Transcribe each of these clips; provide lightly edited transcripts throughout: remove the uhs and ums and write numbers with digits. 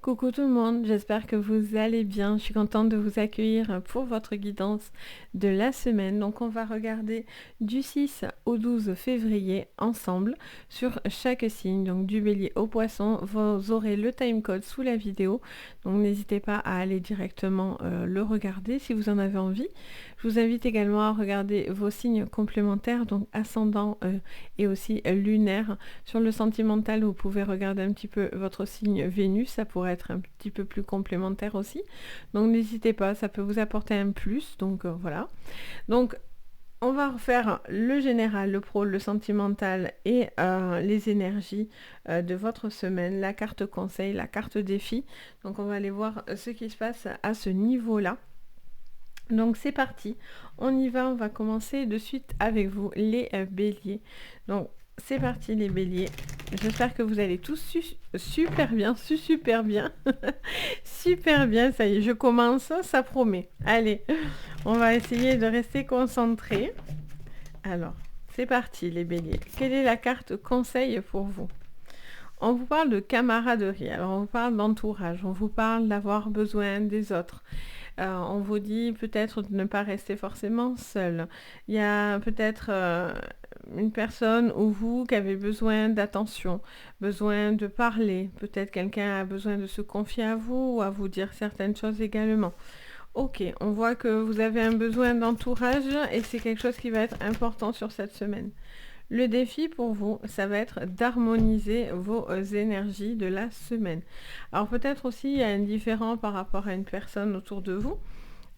Coucou tout le monde, j'espère que vous allez bien. Je suis contente de vous accueillir pour votre guidance de la semaine. Donc on va regarder du 6 au 12 février ensemble sur chaque signe. Donc du bélier au poisson, vous aurez le timecode sous la vidéo. Donc n'hésitez pas à aller directement le regarder si vous en avez envie. Je vous invite également à regarder vos signes complémentaires, donc ascendant et aussi lunaire. Sur le sentimental, vous pouvez regarder un petit peu votre signe Vénus, ça pourrait être un petit peu plus complémentaire aussi. Donc n'hésitez pas, ça peut vous apporter un plus. Donc voilà. Donc on va refaire le général, le pro, le sentimental et les énergies de votre semaine, la carte conseil, la carte défi. Donc on va aller voir ce qui se passe à ce niveau-là. Donc c'est parti, on y va, on va commencer de suite avec vous les béliers. Donc c'est parti les béliers, j'espère que vous allez tous super bien, super bien, super bien, ça y est, je commence, ça promet. Allez, on va essayer de rester concentrés. Alors, c'est parti les béliers, quelle est la carte conseil pour vous? On vous parle de camaraderie, alors on vous parle d'entourage, on vous parle d'avoir besoin des autres. On vous dit peut-être de ne pas rester forcément seul. Il y a peut-être une personne ou vous qui avez besoin d'attention, besoin de parler. Peut-être quelqu'un a besoin de se confier à vous ou à vous dire certaines choses également. Ok, on voit que vous avez un besoin d'entourage et c'est quelque chose qui va être important sur cette semaine. Le défi pour vous, ça va être d'harmoniser vos énergies de la semaine. Alors peut-être aussi il y a un différent par rapport à une personne autour de vous.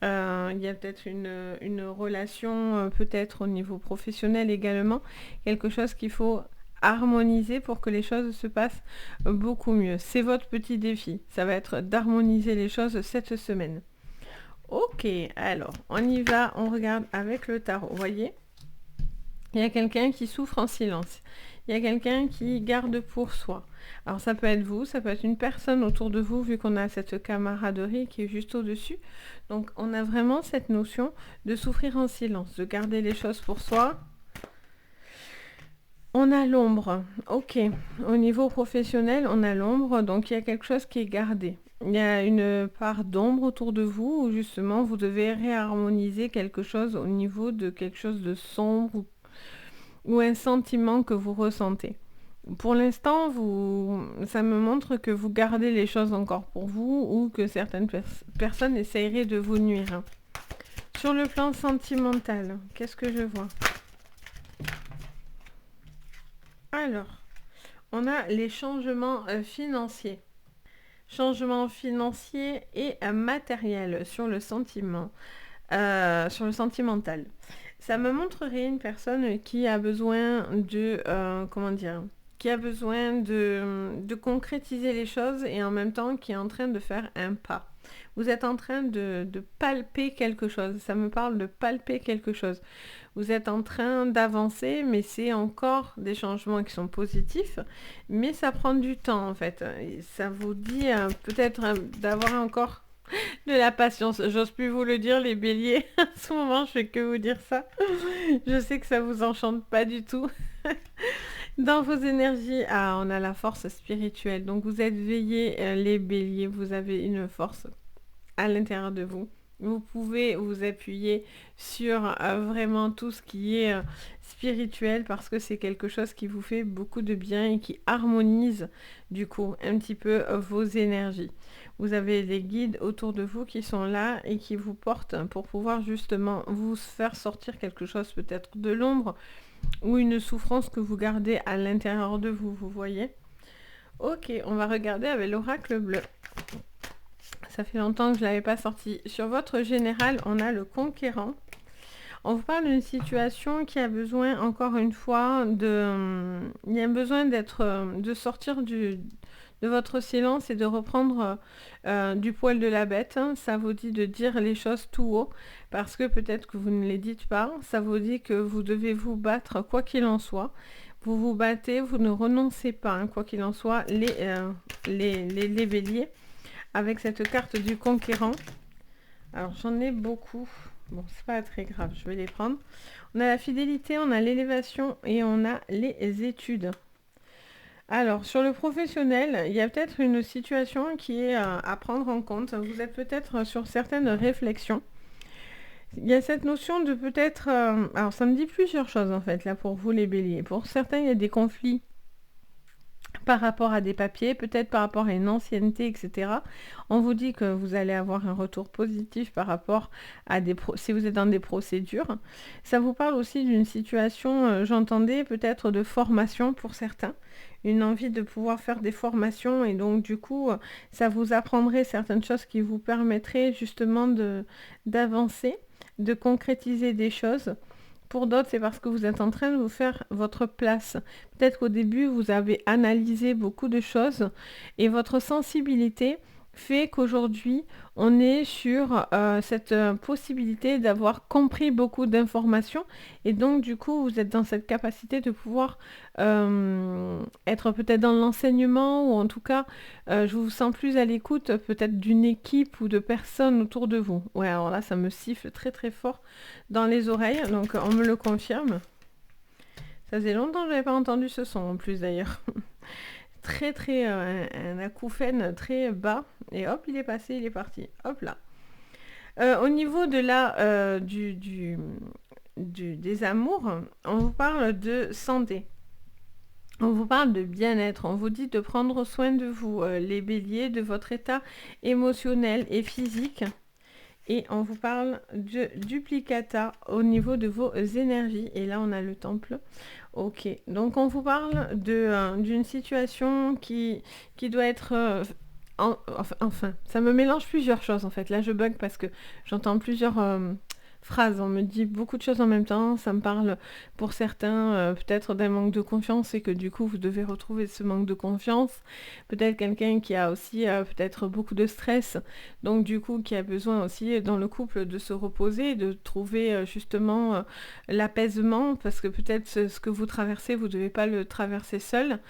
Il y a peut-être une relation, peut-être au niveau professionnel également, quelque chose qu'il faut harmoniser pour que les choses se passent beaucoup mieux. C'est votre petit défi, ça va être d'harmoniser les choses cette semaine. Ok, alors on y va, on regarde avec le tarot, vous voyez ? Il y a quelqu'un qui souffre en silence. Il y a quelqu'un qui garde pour soi. Alors ça peut être vous, ça peut être une personne autour de vous, vu qu'on a cette camaraderie qui est juste au-dessus. Donc on a vraiment cette notion de souffrir en silence, de garder les choses pour soi. On a l'ombre, ok. Au niveau professionnel, on a l'ombre, donc il y a quelque chose qui est gardé. Il y a une part d'ombre autour de vous où justement vous devez réharmoniser quelque chose au niveau de quelque chose de sombre ou un sentiment que vous ressentez. Pour l'instant, ça me montre que vous gardez les choses encore pour vous ou que certaines personnes essaieraient de vous nuire. Sur le plan sentimental, qu'est-ce que je vois? Alors, on a les changements financiers. Changements financiers et matériels sur le sentiment, sur le sentimental. Ça me montrerait une personne qui a besoin de, comment dire, qui a besoin de concrétiser les choses et en même temps qui est en train de faire un pas. Vous êtes en train de palper quelque chose. Ça me parle de palper quelque chose. Vous êtes en train d'avancer, mais c'est encore des changements qui sont positifs, mais ça prend du temps en fait. Et ça vous dit peut-être d'avoir encore de la patience. J'ose plus vous le dire, les béliers. En ce moment, je fais que vous dire ça. Je sais que ça vous enchante pas du tout. Dans vos énergies, on a la force spirituelle. Donc vous êtes veillés, les béliers. Vous avez une force à l'intérieur de vous. Vous pouvez vous appuyer sur vraiment tout ce qui est spirituel parce que c'est quelque chose qui vous fait beaucoup de bien et qui harmonise du coup un petit peu vos énergies. Vous avez des guides autour de vous qui sont là et qui vous portent pour pouvoir justement vous faire sortir quelque chose peut-être de l'ombre ou une souffrance que vous gardez à l'intérieur de vous, vous voyez. Ok, on va regarder avec l'oracle bleu. Ça fait longtemps que je ne l'avais pas sorti. Sur votre général, on a le conquérant. On vous parle d'une situation qui a besoin, encore une fois, il y a besoin de sortir de votre silence et de reprendre du poil de la bête. Ça vous dit de dire les choses tout haut, parce que peut-être que vous ne les dites pas. Ça vous dit que vous devez vous battre quoi qu'il en soit. Vous vous battez, vous ne renoncez pas, quoi qu'il en soit, les béliers. Avec cette carte du conquérant. Alors j'en ai beaucoup. Bon, c'est pas très grave, je vais les prendre. On a la fidélité, on a l'élévation et on a les études. Alors, sur le professionnel, il y a peut-être une situation qui est à prendre en compte. Vous êtes peut-être sur certaines réflexions. Il y a cette notion de peut-être... alors, ça me dit plusieurs choses en fait, là, pour vous les béliers. Pour certains, il y a des conflits par rapport à des papiers, peut-être par rapport à une ancienneté, etc. On vous dit que vous allez avoir un retour positif par rapport à si vous êtes dans des procédures. Ça vous parle aussi d'une situation, j'entendais peut-être de formation pour certains, une envie de pouvoir faire des formations et donc du coup, ça vous apprendrait certaines choses qui vous permettraient justement d'avancer, de concrétiser des choses. Pour d'autres, c'est parce que vous êtes en train de vous faire votre place. Peut-être qu'au début, vous avez analysé beaucoup de choses et votre sensibilité fait qu'aujourd'hui, on est sur cette possibilité d'avoir compris beaucoup d'informations et donc du coup, vous êtes dans cette capacité de pouvoir être peut-être dans l'enseignement ou en tout cas, je vous sens plus à l'écoute peut-être d'une équipe ou de personnes autour de vous. Ouais, alors là, ça me siffle très très fort dans les oreilles, donc on me le confirme. Ça faisait longtemps que je n'avais pas entendu ce son en plus d'ailleurs. Très très un acouphène très bas et hop il est passé, il est parti. Hop là. Au niveau de la des amours, on vous parle de santé. On vous parle de bien-être, on vous dit de prendre soin de vous, les béliers, de votre état émotionnel et physique. Et on vous parle de duplicata au niveau de vos énergies. Et là, on a le temple. Ok, donc on vous parle d'une situation qui doit être... enfin, ça me mélange plusieurs choses en fait. Là, je bug parce que j'entends plusieurs phrases. On me dit beaucoup de choses en même temps. Ça me parle pour certains peut-être d'un manque de confiance et que du coup, vous devez retrouver ce manque de confiance. Peut-être quelqu'un qui a aussi peut-être beaucoup de stress. Donc du coup, qui a besoin aussi dans le couple de se reposer, de trouver justement l'apaisement parce que peut-être ce que vous traversez, vous ne devez pas le traverser seul.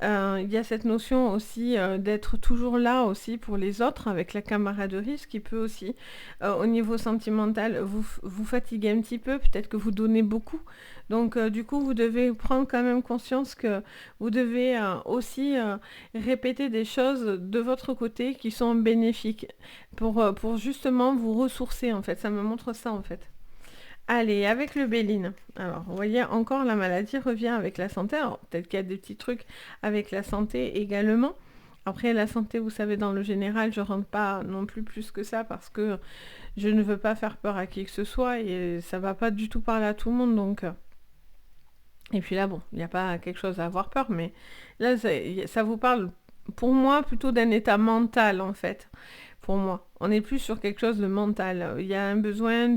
Il y a cette notion aussi d'être toujours là aussi pour les autres avec la camaraderie, ce qui peut aussi, au niveau sentimental, vous fatiguer un petit peu. Peut-être que vous donnez beaucoup. Donc, du coup, vous devez prendre quand même conscience que vous devez aussi répéter des choses de votre côté qui sont bénéfiques pour justement vous ressourcer, en fait. Ça me montre ça, en fait. Allez, avec le Béline. Alors, vous voyez, encore la maladie revient avec la santé. Alors, peut-être qu'il y a des petits trucs avec la santé également. Après, la santé, vous savez, dans le général, je rentre pas non plus que ça parce que je ne veux pas faire peur à qui que ce soit et ça va pas du tout parler à tout le monde. Donc, et puis là, bon, il n'y a pas quelque chose à avoir peur, mais là, ça vous parle, pour moi, plutôt d'un état mental, en fait. Pour moi. On est plus sur quelque chose de mental. Il y a un besoin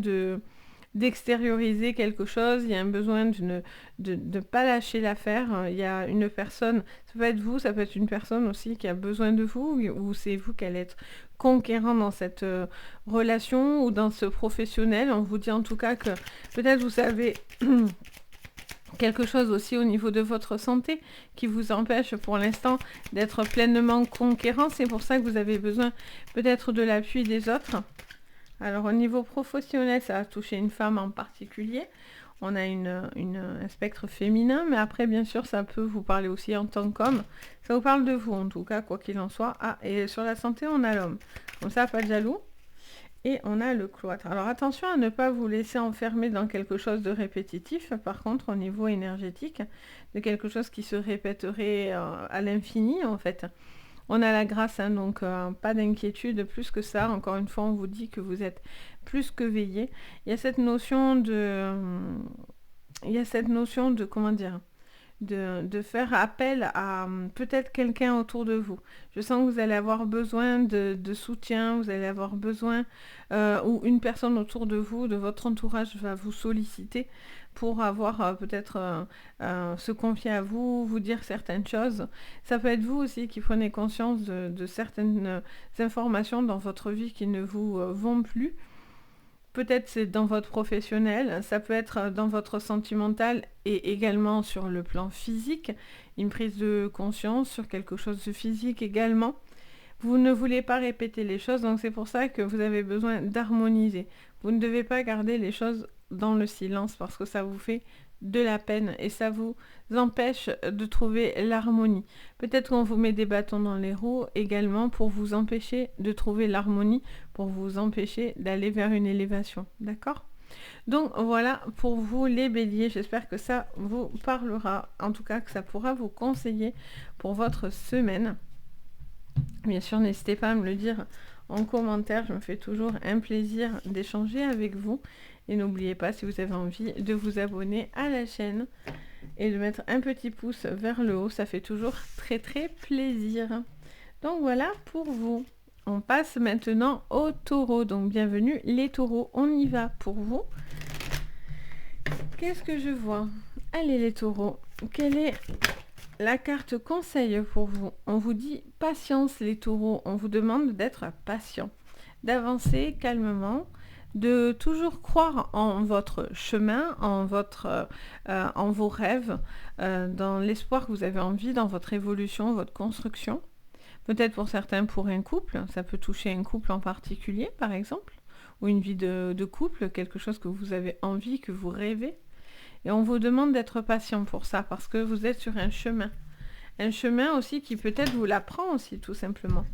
d'extérioriser quelque chose, il y a un besoin de ne pas lâcher l'affaire. Il y a une personne, ça peut être vous, ça peut être une personne aussi qui a besoin de vous, ou c'est vous qui allez être conquérant dans cette relation ou dans ce professionnel. On vous dit en tout cas que peut-être vous savez quelque chose aussi au niveau de votre santé qui vous empêche pour l'instant d'être pleinement conquérant. C'est pour ça que vous avez besoin peut-être de l'appui des autres. Alors au niveau professionnel, ça va toucher une femme en particulier. On a un spectre féminin, mais après, bien sûr, ça peut vous parler aussi en tant qu'homme. Ça vous parle de vous, en tout cas, quoi qu'il en soit. Ah, et sur la santé, on a l'homme. Comme ça, pas de jaloux. Et on a le cloître. Alors attention à ne pas vous laisser enfermer dans quelque chose de répétitif, par contre, au niveau énergétique, de quelque chose qui se répéterait à l'infini, en fait. On a la grâce, hein, donc pas d'inquiétude plus que ça. Encore une fois, on vous dit que vous êtes plus que veillé. Il y a cette notion comment dire, de faire appel à peut-être quelqu'un autour de vous. Je sens que vous allez avoir besoin de soutien, vous allez avoir besoin, ou une personne autour de vous, de votre entourage va vous solliciter pour avoir peut-être se confier à vous, vous dire certaines choses. Ça peut être vous aussi qui prenez conscience de certaines informations dans votre vie qui ne vous vont plus. Peut-être c'est dans votre professionnel, ça peut être dans votre sentimental et également sur le plan physique, une prise de conscience sur quelque chose de physique également. Vous ne voulez pas répéter les choses, donc c'est pour ça que vous avez besoin d'harmoniser. Vous ne devez pas garder les choses dans le silence parce que ça vous fait de la peine et ça vous empêche de trouver l'harmonie. Peut-être qu'on vous met des bâtons dans les roues également pour vous empêcher de trouver l'harmonie, pour vous empêcher d'aller vers une élévation. D'accord ? Donc voilà pour vous les béliers, j'espère que ça vous parlera, en tout cas que ça pourra vous conseiller pour votre semaine. Bien sûr, n'hésitez pas à me le dire en commentaire, je me fais toujours un plaisir d'échanger avec vous. Et n'oubliez pas, si vous avez envie, de vous abonner à la chaîne et de mettre un petit pouce vers le haut, ça fait toujours très très plaisir. Donc voilà pour vous. On passe maintenant aux taureaux, donc bienvenue les taureaux, on y va pour vous. Qu'est-ce que je vois ? Allez les taureaux, quelle est la carte conseil pour vous ? On vous dit patience les taureaux, on vous demande d'être patient, d'avancer calmement, de toujours croire en votre chemin, en vos rêves, dans l'espoir que vous avez envie, dans votre évolution, votre construction. Peut-être pour certains pour un couple, ça peut toucher un couple en particulier par exemple, ou une vie de couple, quelque chose que vous avez envie, que vous rêvez. Et on vous demande d'être patient pour ça, parce que vous êtes sur un chemin aussi qui peut-être vous l'apprend aussi tout simplement.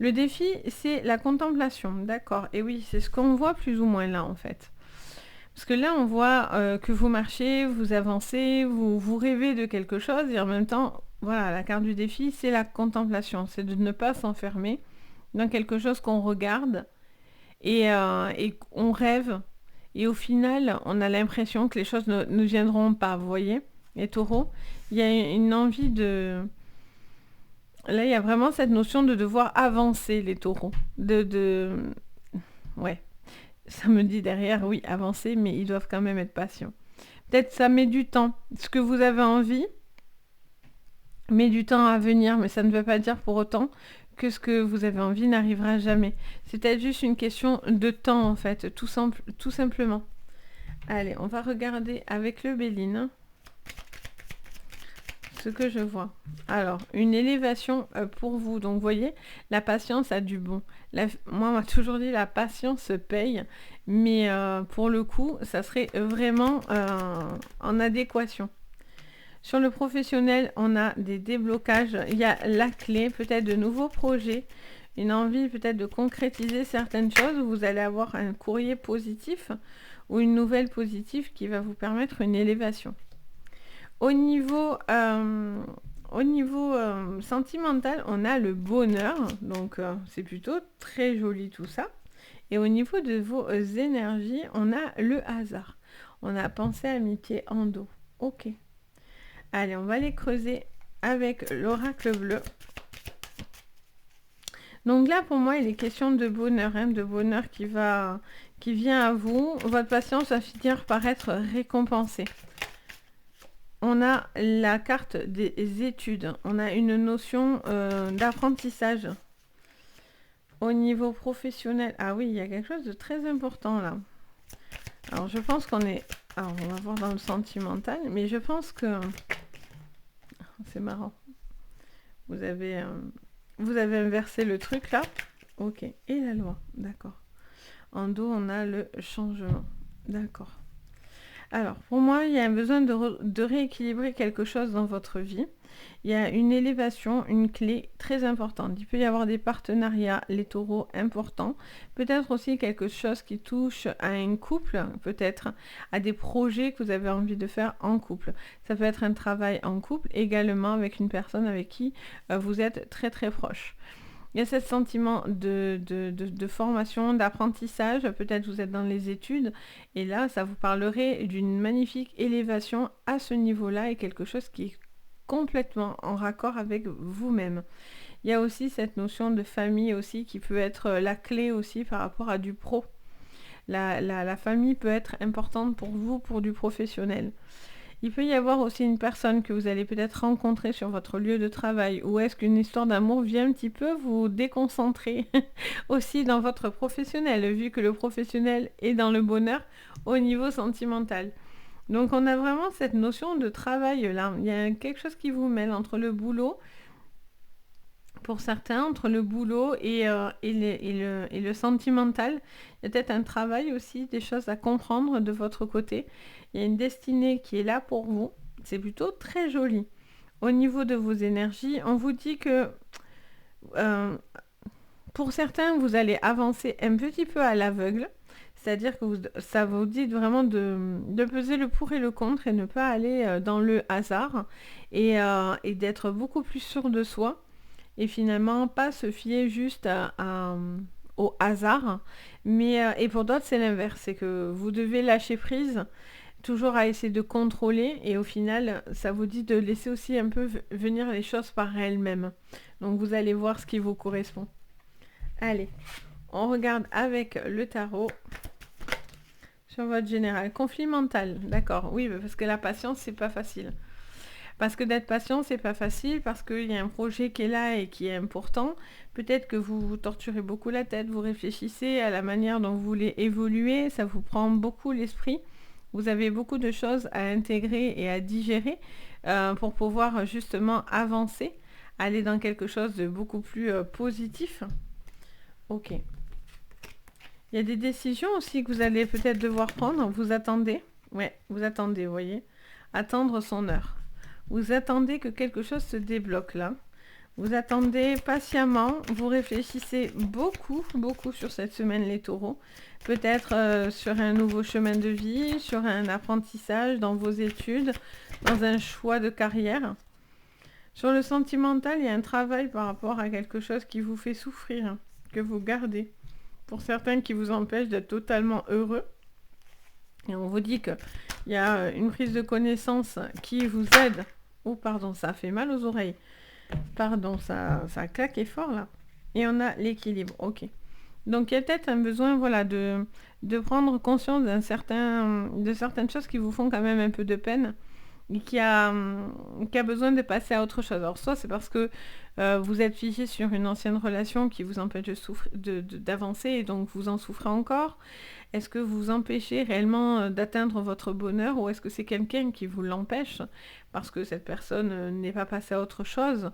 Le défi, c'est la contemplation, d'accord. Et oui, c'est ce qu'on voit plus ou moins là en fait. Parce que là, on voit que vous marchez, vous avancez, vous rêvez de quelque chose, et en même temps, voilà, la carte du défi, c'est la contemplation. C'est de ne pas s'enfermer dans quelque chose qu'on regarde et on rêve. Et au final, on a l'impression que les choses ne viendront pas, vous voyez. Les taureaux, il y a une envie de... Là, il y a vraiment cette notion de devoir avancer, les taureaux. Ouais, ça me dit derrière, oui, avancer, mais ils doivent quand même être patients. Peut-être ça met du temps. Ce que vous avez envie met du temps à venir, mais ça ne veut pas dire pour autant que ce que vous avez envie n'arrivera jamais. C'est peut-être juste une question de temps, en fait, tout simplement. Allez, on va regarder avec le Béline ce que je vois. Alors, une élévation pour vous. Donc, vous voyez, la patience a du bon. Moi, on m'a toujours dit la patience se paye, mais pour le coup, ça serait vraiment en adéquation. Sur le professionnel, on a des déblocages. Il y a la clé, peut-être de nouveaux projets, une envie peut-être de concrétiser certaines choses. Vous allez avoir un courrier positif ou une nouvelle positive qui va vous permettre une élévation. Au niveau sentimental, on a le bonheur, donc c'est plutôt très joli tout ça. Et au niveau de vos énergies, on a le hasard. On a pensée, amitié, endo. Ok. Allez, on va les creuser avec l'oracle bleu. Donc là, pour moi, il est question de bonheur, de bonheur qui vient à vous. Votre patience va finir par être récompensée. On a la carte des études. On a une notion d'apprentissage. Au niveau professionnel, ah oui, il y a quelque chose de très important là. Alors, je pense qu'on est... Alors, on va voir dans le sentimental, mais je pense que... C'est marrant. Vous avez inversé le truc là. Ok. Et la loi. D'accord. En dos, on a le changement. D'accord. Alors, pour moi, il y a un besoin de rééquilibrer quelque chose dans votre vie. Il y a une élévation, une clé très importante. Il peut y avoir des partenariats, les taureaux, importants. Peut-être aussi quelque chose qui touche à un couple, peut-être à des projets que vous avez envie de faire en couple. Ça peut être un travail en couple, également avec une personne avec qui vous êtes très très proche. Il y a ce sentiment de formation, d'apprentissage. Peut-être vous êtes dans les études et là, ça vous parlerait d'une magnifique élévation à ce niveau-là et quelque chose qui est complètement en raccord avec vous-même. Il y a aussi cette notion de famille aussi qui peut être la clé aussi par rapport à du pro. La famille peut être importante pour vous, pour du professionnel. Il peut y avoir aussi une personne que vous allez peut-être rencontrer sur votre lieu de travail, ou est-ce qu'une histoire d'amour vient un petit peu vous déconcentrer aussi dans votre professionnel, vu que le professionnel est dans le bonheur au niveau sentimental. Donc on a vraiment cette notion de travail là, il y a quelque chose qui vous mêle entre le boulot Pour certains, entre le boulot et le sentimental, il y a peut-être un travail aussi, des choses à comprendre de votre côté. Il y a une destinée qui est là pour vous. C'est plutôt très joli. Au niveau de vos énergies, on vous dit que euh, pour certains, vous allez avancer un petit peu à l'aveugle. C'est-à-dire que ça vous dit vraiment de peser le pour et le contre et ne pas aller dans le hasard et d'être beaucoup plus sûr de soi et finalement pas se fier juste au hasard. Mais, et pour d'autres, c'est l'inverse. C'est que vous devez lâcher prise, toujours à essayer de contrôler. Et au final, ça vous dit de laisser aussi un peu venir les choses par elles-mêmes. Donc vous allez voir ce qui vous correspond. Allez, on regarde avec le tarot sur votre général. Conflit mental, d'accord. Oui, parce que la patience, c'est pas facile. Parce que d'être patient, c'est pas facile, parce qu'il y a un projet qui est là et qui est important. Peut-être que vous vous torturez beaucoup la tête, vous réfléchissez à la manière dont vous voulez évoluer, ça vous prend beaucoup l'esprit. Vous avez beaucoup de choses à intégrer et à digérer pour pouvoir justement avancer, aller dans quelque chose de beaucoup plus positif. Ok. Il y a des décisions aussi que vous allez peut-être devoir prendre. Vous attendez. Ouais, vous attendez, vous voyez. Attendre son heure. Vous attendez que quelque chose se débloque là. Vous attendez patiemment. Vous réfléchissez beaucoup, beaucoup sur cette semaine, les taureaux. Peut-être sur un nouveau chemin de vie, sur un apprentissage dans vos études, dans un choix de carrière. Sur le sentimental, il y a un travail par rapport à quelque chose qui vous fait souffrir, que vous gardez. Pour certains qui vous empêchent d'être totalement heureux. Et on vous dit qu'il y a une prise de connaissance qui vous aide. Oh pardon, ça fait mal aux oreilles. Pardon, ça claque fort là. Et on a l'équilibre, ok. Donc il y a peut-être un besoin voilà, de prendre conscience de certaines choses qui vous font quand même un peu de peine. Et qui a besoin de passer à autre chose. Alors soit c'est parce que vous êtes figé sur une ancienne relation qui vous empêche d'avancer et donc vous en souffrez encore. Est-ce que vous empêchez réellement d'atteindre votre bonheur ou est-ce que c'est quelqu'un qui vous l'empêche parce que cette personne n'est pas passée à autre chose.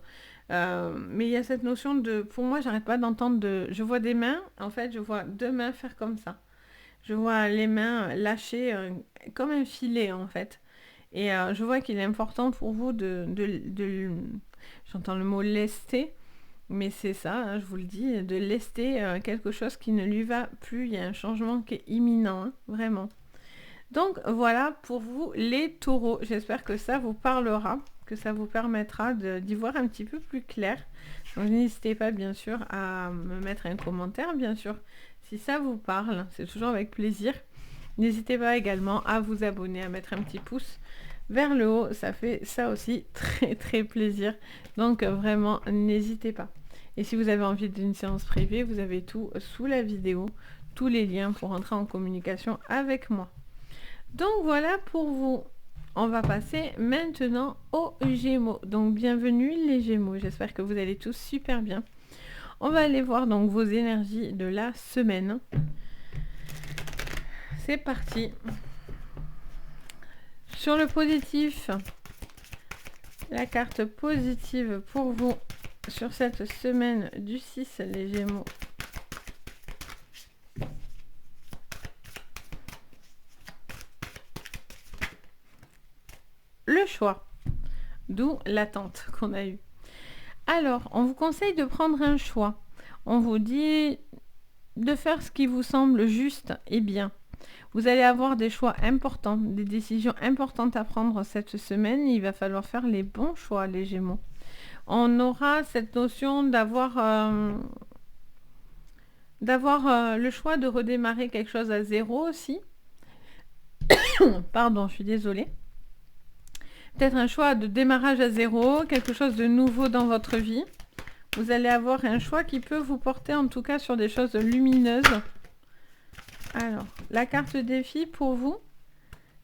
Mais il y a cette notion de... Pour moi, j'arrête pas d'entendre de... Je vois des mains, en fait, je vois deux mains faire comme ça. Je vois les mains lâcher comme un filet, en fait. Et je vois qu'il est important pour vous j'entends le mot lester, mais c'est ça, hein, je vous le dis, de lester quelque chose qui ne lui va plus. Il y a un changement qui est imminent, hein, vraiment. Donc voilà pour vous les taureaux. J'espère que ça vous parlera, que ça vous permettra d'y voir un petit peu plus clair. Donc n'hésitez pas bien sûr à me mettre un commentaire, bien sûr, si ça vous parle, c'est toujours avec plaisir. N'hésitez pas également à vous abonner, à mettre un petit pouce vers le haut, ça fait ça aussi très très plaisir. Donc vraiment, n'hésitez pas. Et si vous avez envie d'une séance privée, vous avez tout sous la vidéo, tous les liens pour entrer en communication avec moi. Donc voilà pour vous. On va passer maintenant aux Gémeaux. Donc bienvenue les Gémeaux, j'espère que vous allez tous super bien. On va aller voir donc vos énergies de la semaine. C'est parti. Sur le positif, la carte positive pour vous sur cette semaine du 6, les Gémeaux. Le choix, d'où l'attente qu'on a eue. Alors, on vous conseille de prendre un choix. On vous dit de faire ce qui vous semble juste et bien. Vous allez avoir des choix importants, des décisions importantes à prendre cette semaine. Il va falloir faire les bons choix, les Gémeaux. On aura cette notion d'avoir le choix de redémarrer quelque chose à zéro aussi. Pardon, je suis désolée. Peut-être un choix de démarrage à zéro, quelque chose de nouveau dans votre vie. Vous allez avoir un choix qui peut vous porter en tout cas sur des choses lumineuses. Alors, la carte défi pour vous,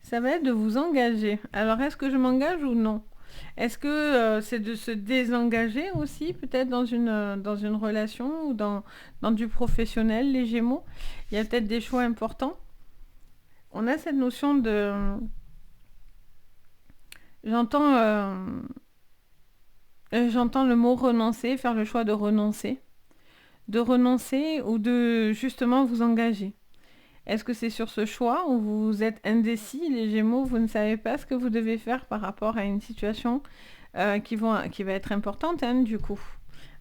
ça va être de vous engager. Alors, est-ce que je m'engage ou non? Est-ce que c'est de se désengager aussi, peut-être dans une relation ou dans du professionnel, les Gémeaux? Il y a peut-être des choix importants. On a cette notion de... J'entends J'entends le mot renoncer, faire le choix de renoncer. De renoncer ou de justement vous engager. Est-ce que c'est sur ce choix où vous êtes indécis, les Gémeaux, vous ne savez pas ce que vous devez faire par rapport à une situation qui va être importante, hein, du coup.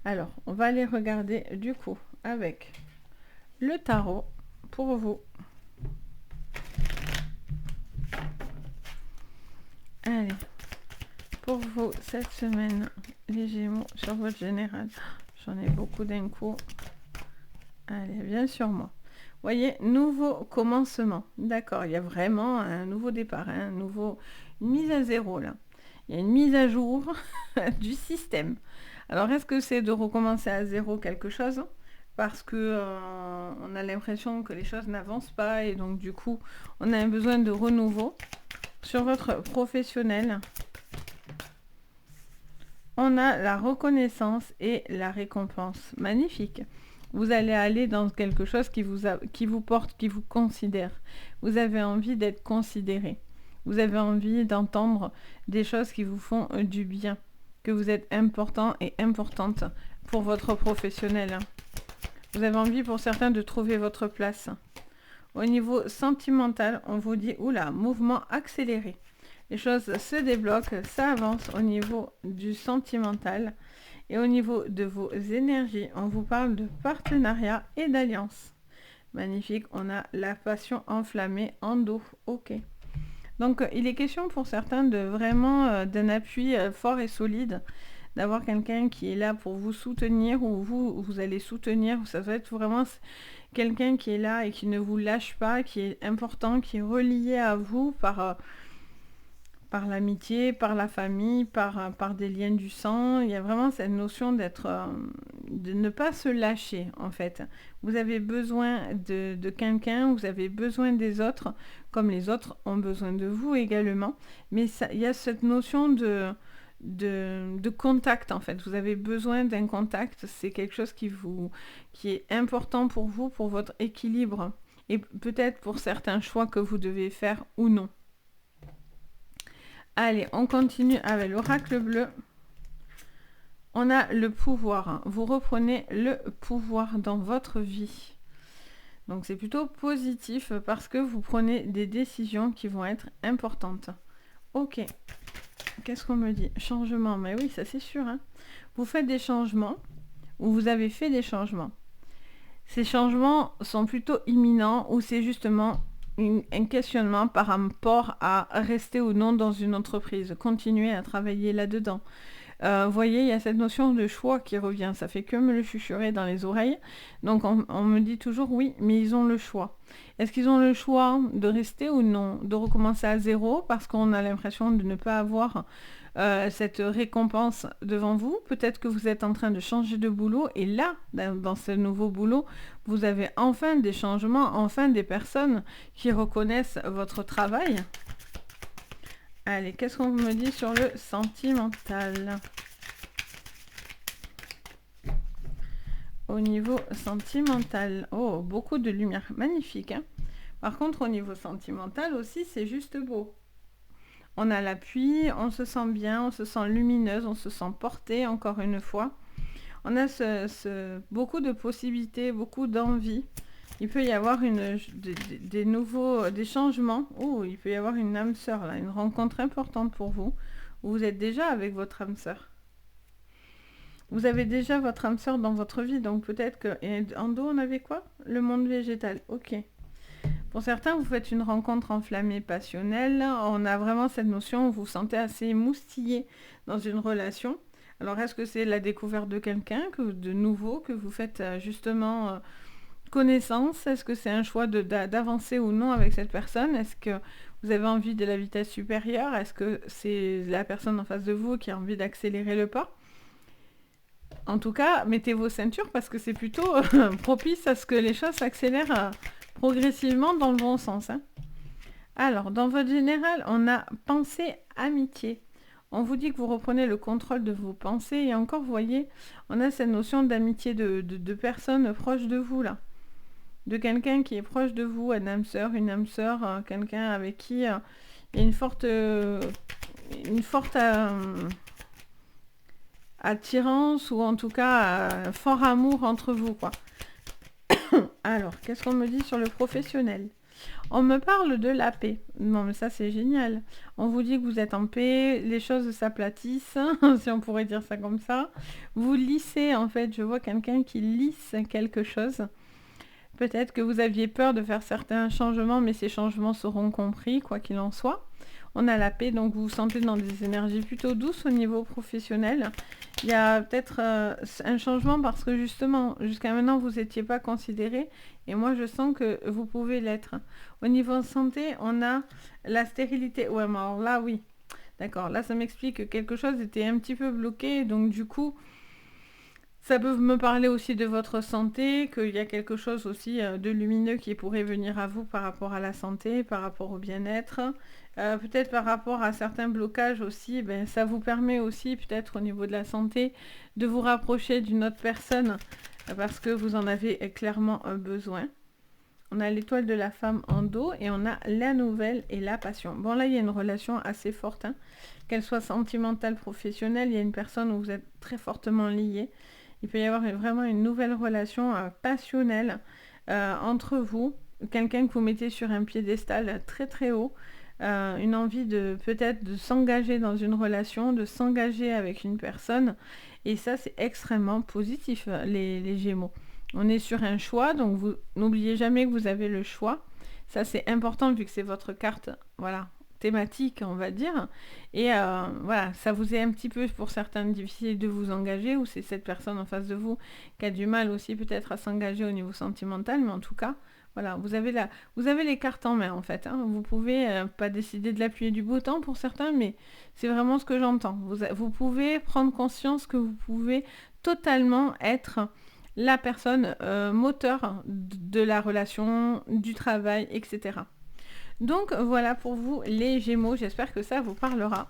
Alors, on va aller regarder, du coup, avec le tarot pour vous. Allez, pour vous, cette semaine, les Gémeaux, sur votre général. J'en ai beaucoup d'un coup. Allez, viens sur moi. Voyez, nouveau commencement. D'accord, il y a vraiment un nouveau départ, hein, une mise à zéro là. Il y a une mise à jour du système. Alors, est-ce que c'est de recommencer à zéro quelque chose? Parce que on a l'impression que les choses n'avancent pas et donc du coup, on a un besoin de renouveau. Sur votre professionnel, on a la reconnaissance et la récompense. Magnifique. Vous allez aller dans quelque chose qui vous porte, qui vous considère. Vous avez envie d'être considéré. Vous avez envie d'entendre des choses qui vous font du bien. Que vous êtes important et importante pour votre professionnel. Vous avez envie pour certains de trouver votre place. Au niveau sentimental, on vous dit, oula, mouvement accéléré. Les choses se débloquent, ça avance au niveau du sentimental. Et au niveau de vos énergies, on vous parle de partenariat et d'alliance. Magnifique, on a la passion enflammée en dos. Ok. Donc, il est question pour certains de vraiment d'un appui fort et solide, d'avoir quelqu'un qui est là pour vous soutenir ou vous allez soutenir. Ça va être vraiment quelqu'un qui est là et qui ne vous lâche pas, qui est important, qui est relié à vous par l'amitié, par la famille, par des liens du sang. Il y a vraiment cette notion de ne pas se lâcher, en fait. Vous avez besoin de quelqu'un, vous avez besoin des autres, comme les autres ont besoin de vous également. Mais il y a cette notion de contact, en fait. Vous avez besoin d'un contact. C'est quelque chose qui est important pour vous, pour votre équilibre. Et peut-être pour certains choix que vous devez faire ou non. Allez, on continue avec l'oracle bleu. On a le pouvoir. Vous reprenez le pouvoir dans votre vie. Donc c'est plutôt positif parce que vous prenez des décisions qui vont être importantes. Ok. Qu'est-ce qu'on me dit? Changement. Mais oui, ça c'est sûr. Hein. Vous faites des changements ou vous avez fait des changements. Ces changements sont plutôt imminents ou c'est justement un questionnement par rapport à rester ou non dans une entreprise, continuer à travailler là-dedans. Voyez, il y a cette notion de choix qui revient, ça fait que me le chuchorer dans les oreilles. Donc on me dit toujours oui, mais ils ont le choix. Est-ce qu'ils ont le choix de rester ou non, de recommencer à zéro parce qu'on a l'impression de ne pas avoir cette récompense devant vous? Peut-être que vous êtes en train de changer de boulot et là, dans ce nouveau boulot, vous avez enfin des changements, enfin des personnes qui reconnaissent votre travail. Allez, qu'est-ce qu'on me dit sur le sentimental? Au niveau sentimental, oh, beaucoup de lumière, magnifique. Hein. Par contre, au niveau sentimental aussi, c'est juste beau. On a l'appui, on se sent bien, on se sent lumineuse, on se sent portée, encore une fois. On a beaucoup de possibilités, beaucoup d'envie. Il peut y avoir des changements. Oh, il peut y avoir une âme sœur, là, une rencontre importante pour vous. Où vous êtes déjà avec votre âme sœur. Vous avez déjà votre âme sœur dans votre vie, donc peut-être que... Et en dos, on avait quoi? Le monde végétal, ok. Pour certains, vous faites une rencontre enflammée, passionnelle. On a vraiment cette notion où vous vous sentez assez émoustillé dans une relation. Alors, est-ce que c'est la découverte de quelqu'un, de nouveau, que vous faites justement connaissance? Est-ce que c'est un choix d'avancer ou non avec cette personne? Est-ce que vous avez envie de la vitesse supérieure? Est-ce que c'est la personne en face de vous qui a envie d'accélérer le pas? En tout cas, mettez vos ceintures parce que c'est plutôt propice à ce que les choses s'accélèrent progressivement dans le bon sens. Hein. Alors, dans votre général, on a pensée, amitié. On vous dit que vous reprenez le contrôle de vos pensées et encore, vous voyez, on a cette notion d'amitié de personnes proches de vous, là. De quelqu'un qui est proche de vous, une âme sœur, quelqu'un avec qui il y a une forte attirance ou en tout cas fort amour entre vous, quoi. Alors, qu'est-ce qu'on me dit sur le professionnel? On me parle de la paix. Non, mais ça, c'est génial. On vous dit que vous êtes en paix, les choses s'aplatissent, si on pourrait dire ça comme ça. Vous lissez, en fait, je vois quelqu'un qui lisse quelque chose. Peut-être que vous aviez peur de faire certains changements, mais ces changements seront compris, quoi qu'il en soit. On a la paix, donc vous vous sentez dans des énergies plutôt douces au niveau professionnel. Il y a peut-être un changement parce que justement, jusqu'à maintenant, vous n'étiez pas considéré. Et moi, je sens que vous pouvez l'être. Au niveau santé, on a la stérilité. Ouais, mais alors là, oui. D'accord, là, ça m'explique que quelque chose était un petit peu bloqué. Donc, du coup, ça peut me parler aussi de votre santé, qu'il y a quelque chose aussi de lumineux qui pourrait venir à vous par rapport à la santé, par rapport au bien-être. Peut-être par rapport à certains blocages aussi, ben, ça vous permet aussi peut-être au niveau de la santé de vous rapprocher d'une autre personne parce que vous en avez clairement besoin. On a l'étoile de la femme en dos et on a la nouvelle et la passion. Bon là il y a une relation assez forte, hein. Qu'elle soit sentimentale, professionnelle, il y a une personne où vous êtes très fortement liés. Il peut y avoir vraiment une nouvelle relation passionnelle entre vous. Quelqu'un que vous mettez sur un piédestal très très haut. Une envie de peut-être de s'engager dans une relation, de s'engager avec une personne. Et ça, c'est extrêmement positif, les Gémeaux. On est sur un choix, donc vous n'oubliez jamais que vous avez le choix. Ça, c'est important vu que c'est votre carte, voilà, thématique, on va dire. Et voilà, ça vous est un petit peu, pour certains, difficile de vous engager, ou c'est cette personne en face de vous qui a du mal aussi peut-être à s'engager au niveau sentimental, mais en tout cas, voilà, vous avez les cartes en main en fait, hein. Vous pouvez pas décider de l'appuyer du beau temps pour certains, mais c'est vraiment ce que j'entends. Vous pouvez prendre conscience que vous pouvez totalement être la personne moteur de la relation, du travail, etc. Donc voilà pour vous les Gémeaux, j'espère que ça vous parlera.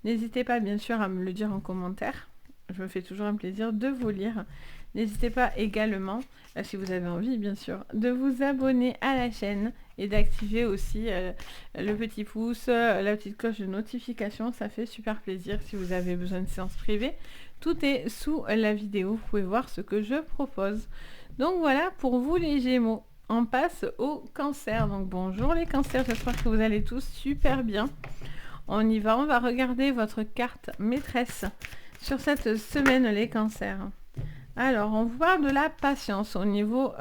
N'hésitez pas bien sûr à me le dire en commentaire. Je me fais toujours un plaisir de vous lire. N'hésitez pas également, si vous avez envie bien sûr, de vous abonner à la chaîne et d'activer aussi le petit pouce, la petite cloche de notification. Ça fait super plaisir si vous avez besoin de séances privées. Tout est sous la vidéo, vous pouvez voir ce que je propose. Donc voilà pour vous les Gémeaux. On passe au Cancer. Donc bonjour les Cancers, j'espère que vous allez tous super bien. On y va, on va regarder votre carte maîtresse sur cette semaine les Cancers. Alors, on vous parle de la patience au niveau...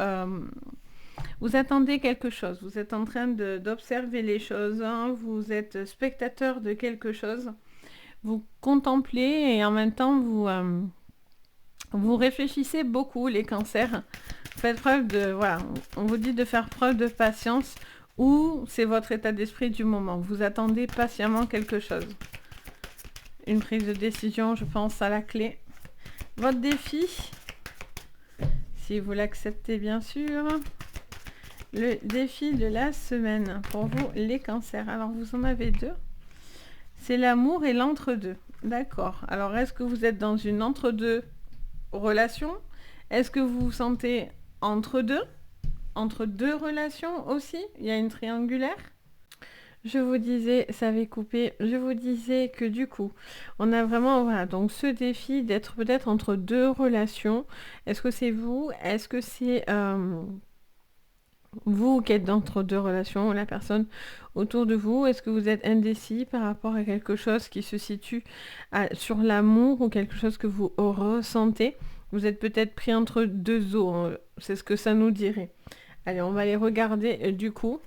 vous attendez quelque chose, vous êtes en train d'observer les choses, hein, vous êtes spectateur de quelque chose, vous contemplez et en même temps vous réfléchissez beaucoup les Cancers. Faites preuve de... Voilà, on vous dit de faire preuve de patience ou c'est votre état d'esprit du moment. Vous attendez patiemment quelque chose. Une prise de décision, je pense, à la clé. Votre défi... Si vous l'acceptez bien sûr, le défi de la semaine pour vous les Cancers. Alors vous en avez deux. C'est l'amour et l'entre-deux. D'accord. Alors est-ce que vous êtes dans une entre-deux relation? Est-ce que vous vous sentez entre-deux? Entre deux relations aussi? Il y a une triangulaire? Je vous disais, ça avait coupé, je vous disais que du coup, on a vraiment, voilà, donc ce défi d'être peut-être entre deux relations. Est-ce que c'est vous? Est-ce que c'est vous qui êtes entre deux relations ou la personne autour de vous? Est-ce que vous êtes indécis par rapport à quelque chose qui se situe sur l'amour ou quelque chose que vous ressentez? Vous êtes peut-être pris entre deux eaux, hein, c'est ce que ça nous dirait. Allez, on va les regarder du coup.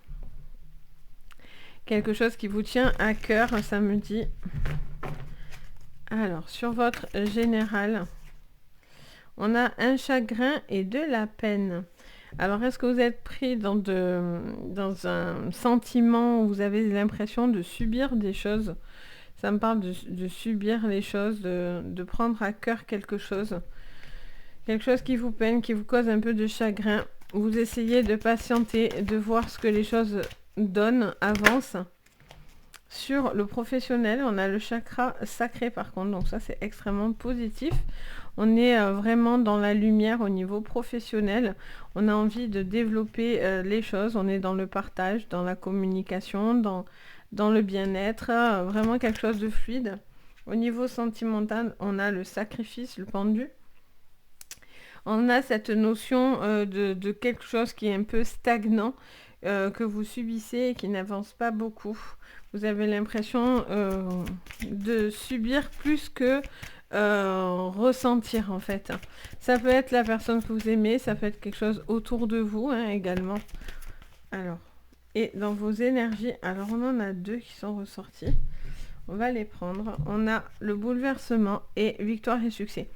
Quelque chose qui vous tient à cœur, ça me dit. Alors, sur votre général, on a un chagrin et de la peine. Alors, est-ce que vous êtes pris dans un sentiment où vous avez l'impression de subir des choses? Ça me parle de subir les choses, de prendre à cœur quelque chose. Quelque chose qui vous peine, qui vous cause un peu de chagrin. Vous essayez de patienter, de voir ce que les choses donnent, avancent. Sur le professionnel, on a le chakra sacré par contre, donc ça c'est extrêmement positif. On est vraiment dans la lumière au niveau professionnel. On a envie de développer les choses, on est dans le partage, dans la communication, dans le bien-être, vraiment quelque chose de fluide. Au niveau sentimental, on a le sacrifice, le pendu. On a cette notion de quelque chose qui est un peu stagnant, que vous subissez et qui n'avance pas beaucoup. Vous avez l'impression de subir plus que ressentir en fait. Ça peut être la personne que vous aimez, ça peut être quelque chose autour de vous également. Alors, et dans vos énergies, alors on en a deux qui sont ressortis. On va les prendre. On a le bouleversement et victoire et succès.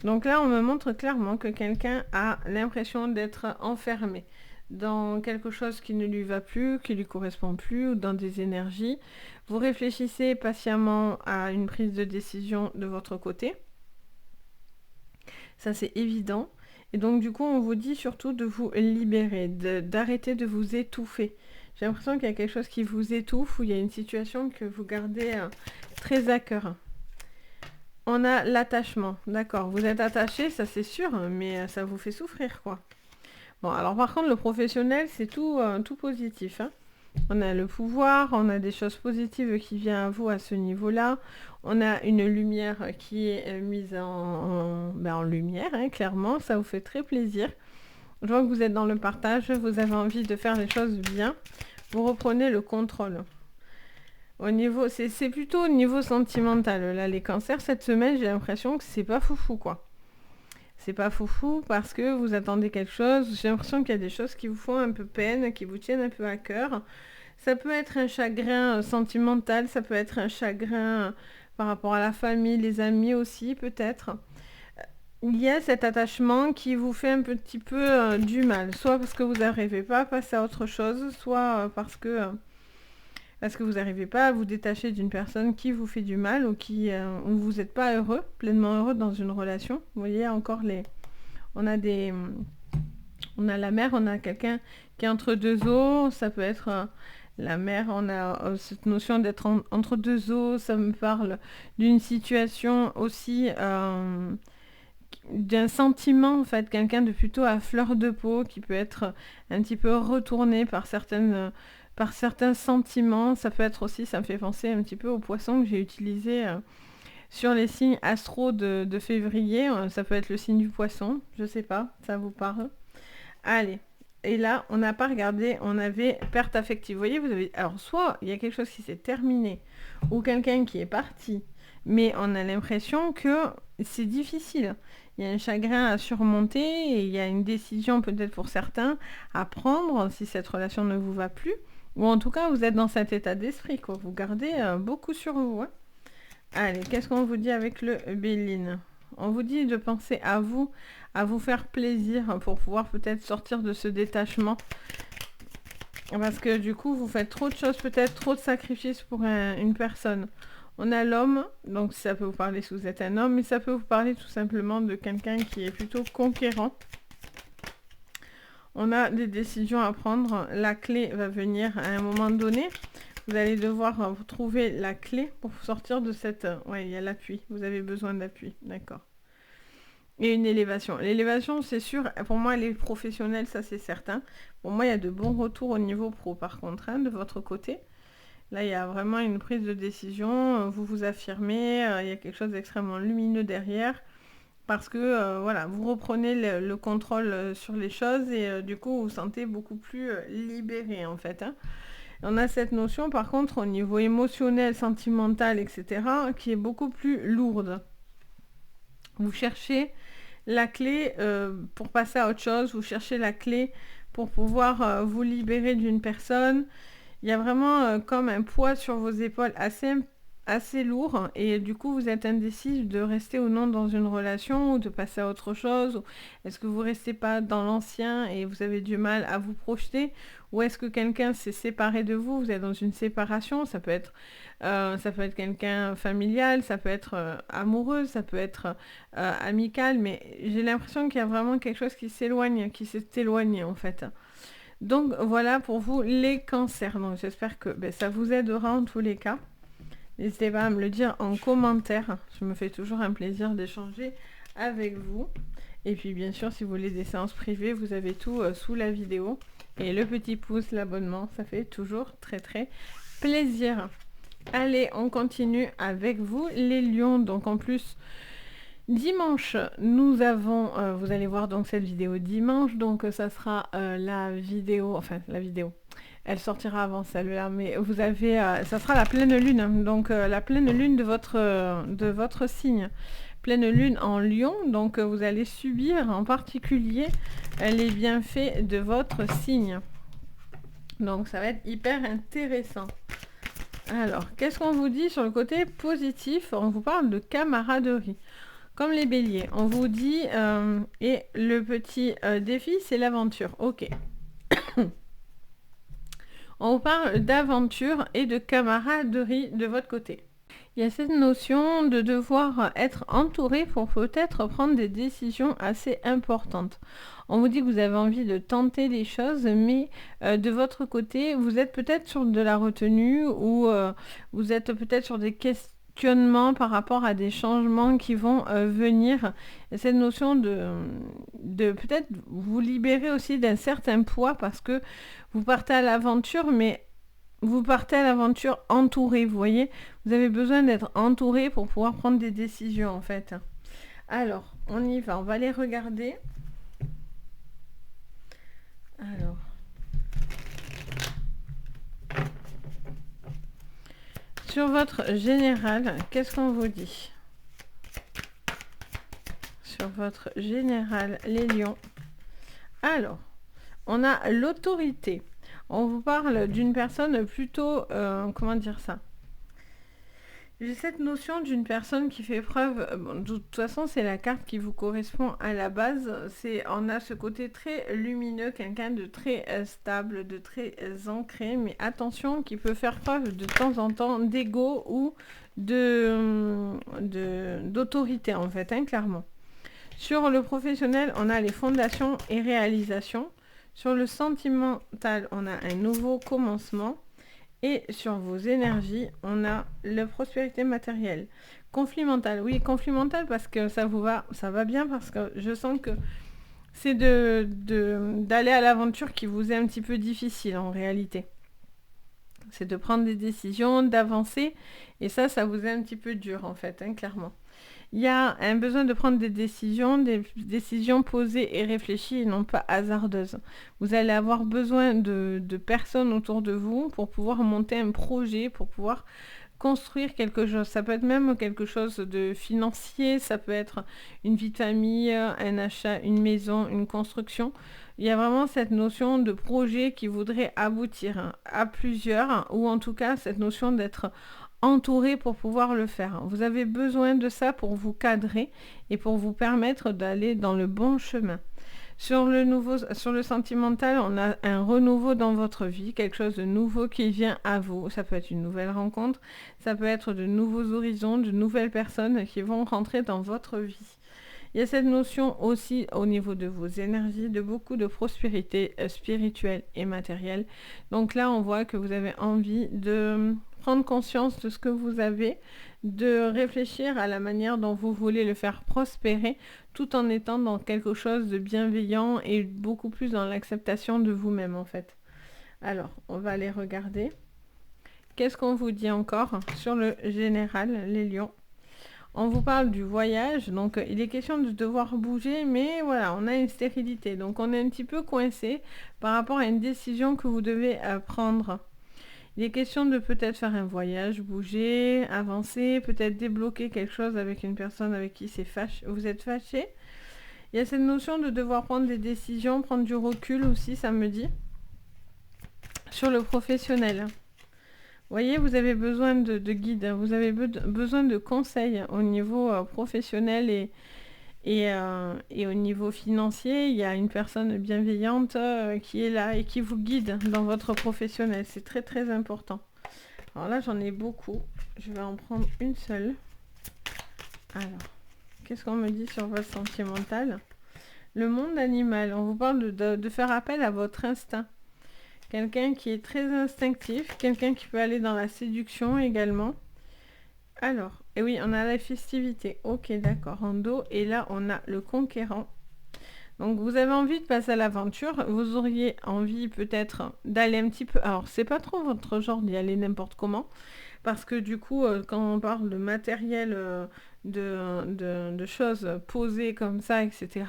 Donc là, on me montre clairement que quelqu'un a l'impression d'être enfermé dans quelque chose qui ne lui va plus, qui ne lui correspond plus, ou dans des énergies. Vous réfléchissez patiemment à une prise de décision de votre côté. Ça, c'est évident. Et donc, du coup, on vous dit surtout de vous libérer, d'arrêter de vous étouffer. J'ai l'impression qu'il y a quelque chose qui vous étouffe, ou il y a une situation que vous gardez très à cœur. On a l'attachement, d'accord. Vous êtes attaché, ça c'est sûr, mais ça vous fait souffrir, quoi. Bon, alors par contre, le professionnel, c'est tout positif. On a le pouvoir, on a des choses positives qui viennent à vous à ce niveau-là. On a une lumière qui est mise en lumière, clairement. Ça vous fait très plaisir. Je vois que vous êtes dans le partage, vous avez envie de faire les choses bien. Vous reprenez le contrôle. Au niveau, c'est plutôt au niveau sentimental. Là, les cancers, cette semaine, j'ai l'impression que c'est pas foufou, quoi. C'est pas foufou parce que vous attendez quelque chose. J'ai l'impression qu'il y a des choses qui vous font un peu peine, qui vous tiennent un peu à cœur. Ça peut être un chagrin sentimental, ça peut être un chagrin par rapport à la famille, les amis aussi, peut-être. Il y a cet attachement qui vous fait un petit peu du mal. Soit parce que vous n'arrivez pas à passer à autre chose, soit parce que vous n'arrivez pas à vous détacher d'une personne qui vous fait du mal ou où vous n'êtes pas heureux, pleinement heureux dans une relation. Vous voyez, encore on a la mère, on a quelqu'un qui est entre deux eaux, ça peut être la mère, on a cette notion d'être entre deux eaux, ça me parle d'une situation aussi, d'un sentiment en fait, quelqu'un de plutôt à fleur de peau qui peut être un petit peu retourné par certains sentiments. Ça peut être aussi, ça me fait penser un petit peu au poisson que j'ai utilisé sur les signes astro de février. Ça peut être le signe du poisson, je sais pas, ça vous parle. Allez, et là, on n'a pas regardé, on avait perte affective. Vous voyez, alors soit il y a quelque chose qui s'est terminé, ou quelqu'un qui est parti, mais on a l'impression que c'est difficile. Il y a un chagrin à surmonter et il y a une décision peut-être pour certains à prendre si cette relation ne vous va plus. Ou en tout cas, vous êtes dans cet état d'esprit, quoi. Vous gardez beaucoup sur vous. Allez, qu'est-ce qu'on vous dit avec le Béline? On vous dit de penser à vous faire plaisir pour pouvoir peut-être sortir de ce détachement. Parce que du coup, vous faites trop de choses, peut-être trop de sacrifices pour une personne. On a l'homme, donc ça peut vous parler si vous êtes un homme, mais ça peut vous parler tout simplement de quelqu'un qui est plutôt conquérant. On a des décisions à prendre. La clé va venir à un moment donné. Vous allez devoir trouver la clé pour sortir de cette... Ouais, il y a l'appui. Vous avez besoin d'appui. D'accord. Et une élévation. L'élévation, c'est sûr, pour moi, elle est professionnelle, ça c'est certain. Pour moi, il y a de bons retours au niveau pro, par contre, de votre côté. Là, il y a vraiment une prise de décision. Vous vous affirmez. Il y a quelque chose d'extrêmement lumineux derrière. Parce que voilà, vous reprenez le contrôle sur les choses et du coup vous vous sentez beaucoup plus libéré en fait. On a cette notion par contre au niveau émotionnel, sentimental, etc. qui est beaucoup plus lourde. Vous cherchez la clé pour passer à autre chose, vous cherchez la clé pour pouvoir vous libérer d'une personne. Il y a vraiment comme un poids sur vos épaules assez lourd et du coup vous êtes indécis de rester ou non dans une relation ou de passer à autre chose. Est-ce que vous restez pas dans l'ancien et vous avez du mal à vous projeter, ou est-ce que quelqu'un s'est séparé de vous, vous êtes dans une séparation, ça peut être quelqu'un familial, ça peut être amoureux, ça peut être amical, mais j'ai l'impression qu'il y a vraiment quelque chose qui s'est éloigné en fait. Donc voilà pour vous les cancers. Donc j'espère que ça vous aidera en tous les cas. N'hésitez pas à me le dire en commentaire. Je me fais toujours un plaisir d'échanger avec vous. Et puis bien sûr, si vous voulez des séances privées, vous avez tout sous la vidéo. Et le petit pouce, l'abonnement, ça fait toujours très très plaisir. Allez, on continue avec vous, les lions. Donc en plus, dimanche, nous avons, vous allez voir donc cette vidéo dimanche, donc ça sera la vidéo, elle sortira avant celle-là, mais vous avez, ça sera la pleine lune, hein. Donc la pleine lune de votre signe. Pleine lune en lion, donc vous allez subir en particulier les bienfaits de votre signe. Donc ça va être hyper intéressant. Alors, qu'est-ce qu'on vous dit sur le côté positif? On vous parle de camaraderie. Comme les béliers, on vous dit, et le petit défi, c'est l'aventure. Ok. On vous parle d'aventure et de camaraderie de votre côté. Il y a cette notion de devoir être entouré pour peut-être prendre des décisions assez importantes. On vous dit que vous avez envie de tenter les choses, mais de votre côté, vous êtes peut-être sur de la retenue ou vous êtes peut-être sur des questionnements par rapport à des changements qui vont venir. Et cette notion de peut-être vous libérer aussi d'un certain poids parce que vous partez à l'aventure, mais vous partez à l'aventure entouré, vous voyez. Vous avez besoin d'être entouré pour pouvoir prendre des décisions, en fait. Alors, on y va. On va les regarder. Alors. Sur votre général, qu'est-ce qu'on vous dit? Sur votre général, les lions. Alors, on a l'autorité. On vous parle d'une personne plutôt, comment dire ça? J'ai cette notion d'une personne qui fait preuve, bon, de toute façon c'est la carte qui vous correspond à la base, on a ce côté très lumineux, quelqu'un de très stable, de très ancré, mais attention qui peut faire preuve de temps en temps d'ego ou d'autorité en fait, hein, clairement. Sur le professionnel, on a les fondations et réalisations. Sur le sentimental, on a un nouveau commencement. Et sur vos énergies, on a la prospérité matérielle. Conflit mental, oui, conflit mental parce que ça va bien parce que je sens que c'est d'aller à l'aventure qui vous est un petit peu difficile en réalité. C'est de prendre des décisions, d'avancer, et ça vous est un petit peu dur en fait, hein, clairement. Il y a un besoin de prendre des décisions posées et réfléchies et non pas hasardeuses. Vous allez avoir besoin de personnes autour de vous pour pouvoir monter un projet, pour pouvoir construire quelque chose. Ça peut être même quelque chose de financier, ça peut être une vie de famille, un achat, une maison, une construction. Il y a vraiment cette notion de projet qui voudrait aboutir à plusieurs, ou en tout cas cette notion d'être entouré pour pouvoir le faire. Vous avez besoin de ça pour vous cadrer et pour vous permettre d'aller dans le bon chemin. Sur le sentimental, on a un renouveau dans votre vie, quelque chose de nouveau qui vient à vous. Ça peut être une nouvelle rencontre, ça peut être de nouveaux horizons, de nouvelles personnes qui vont rentrer dans votre vie. Il y a cette notion aussi au niveau de vos énergies, de beaucoup de prospérité spirituelle et matérielle. Donc là, on voit que vous avez envie de prendre conscience de ce que vous avez, de réfléchir à la manière dont vous voulez le faire prospérer, tout en étant dans quelque chose de bienveillant et beaucoup plus dans l'acceptation de vous-même en fait. Alors, on va aller regarder. Qu'est-ce qu'on vous dit encore sur le général, les lions? On vous parle du voyage, donc il est question de devoir bouger, mais voilà, on a une stérilité. Donc on est un petit peu coincé par rapport à une décision que vous devez prendre. Il est question de peut-être faire un voyage, bouger, avancer, peut-être débloquer quelque chose avec une personne avec qui vous êtes fâché. Il y a cette notion de devoir prendre des décisions, prendre du recul aussi, ça me dit. Sur le professionnel. Vous voyez, vous avez besoin de guide, vous avez besoin de conseils au niveau professionnel et au niveau financier. Il y a une personne bienveillante qui est là et qui vous guide dans votre professionnel. C'est très très important. Alors là, j'en ai beaucoup. Je vais en prendre une seule. Alors, qu'est-ce qu'on me dit sur votre sentimental? Le monde animal. On vous parle de faire appel à votre instinct. Quelqu'un qui est très instinctif, quelqu'un qui peut aller dans la séduction également. Alors, et oui, on a la festivité. Ok, d'accord, en dos. Et là, on a le conquérant. Donc, vous avez envie de passer à l'aventure. Vous auriez envie peut-être d'aller un petit peu... Alors, c'est pas trop votre genre d'y aller n'importe comment. parce que du coup, quand on parle de matériel, de choses posées comme ça, etc.,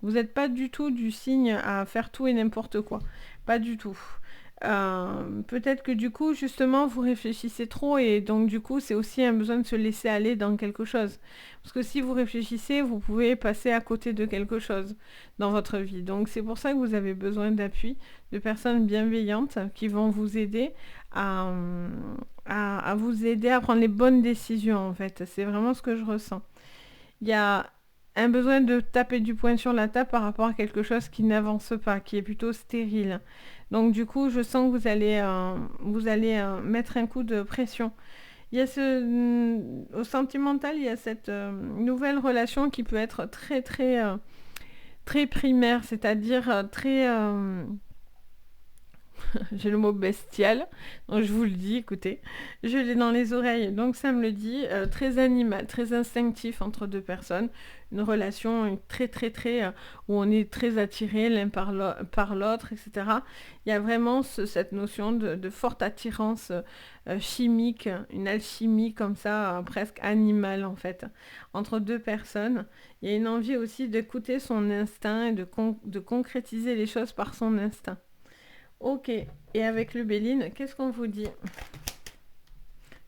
vous n'êtes pas du tout du signe à faire tout et n'importe quoi. Pas du tout. Peut-être que du coup, justement, vous réfléchissez trop et donc du coup, c'est aussi un besoin de se laisser aller dans quelque chose. Parce que si vous réfléchissez, vous pouvez passer à côté de quelque chose dans votre vie. Donc c'est pour ça que vous avez besoin d'appui, de personnes bienveillantes qui vont vous aider à, à vous aider à prendre les bonnes décisions, en fait. C'est vraiment ce que je ressens. Il y a un besoin de taper du poing sur la table par rapport à quelque chose qui n'avance pas, qui est plutôt stérile. Donc du coup, je sens que vous allez mettre un coup de pression. Il y a au sentimental, il y a cette nouvelle relation qui peut être très très très primaire, c'est-à-dire très j'ai le mot bestial, donc je vous le dis, écoutez, je l'ai dans les oreilles, donc ça me le dit, très animal, très instinctif entre deux personnes, une relation très très très, où on est très attiré l'un par l'autre, etc. Il y a vraiment cette notion de forte attirance chimique, une alchimie comme ça, presque animale en fait, entre deux personnes. Il y a une envie aussi d'écouter son instinct et de concrétiser les choses par son instinct. Ok, et avec le Béline, qu'est-ce qu'on vous dit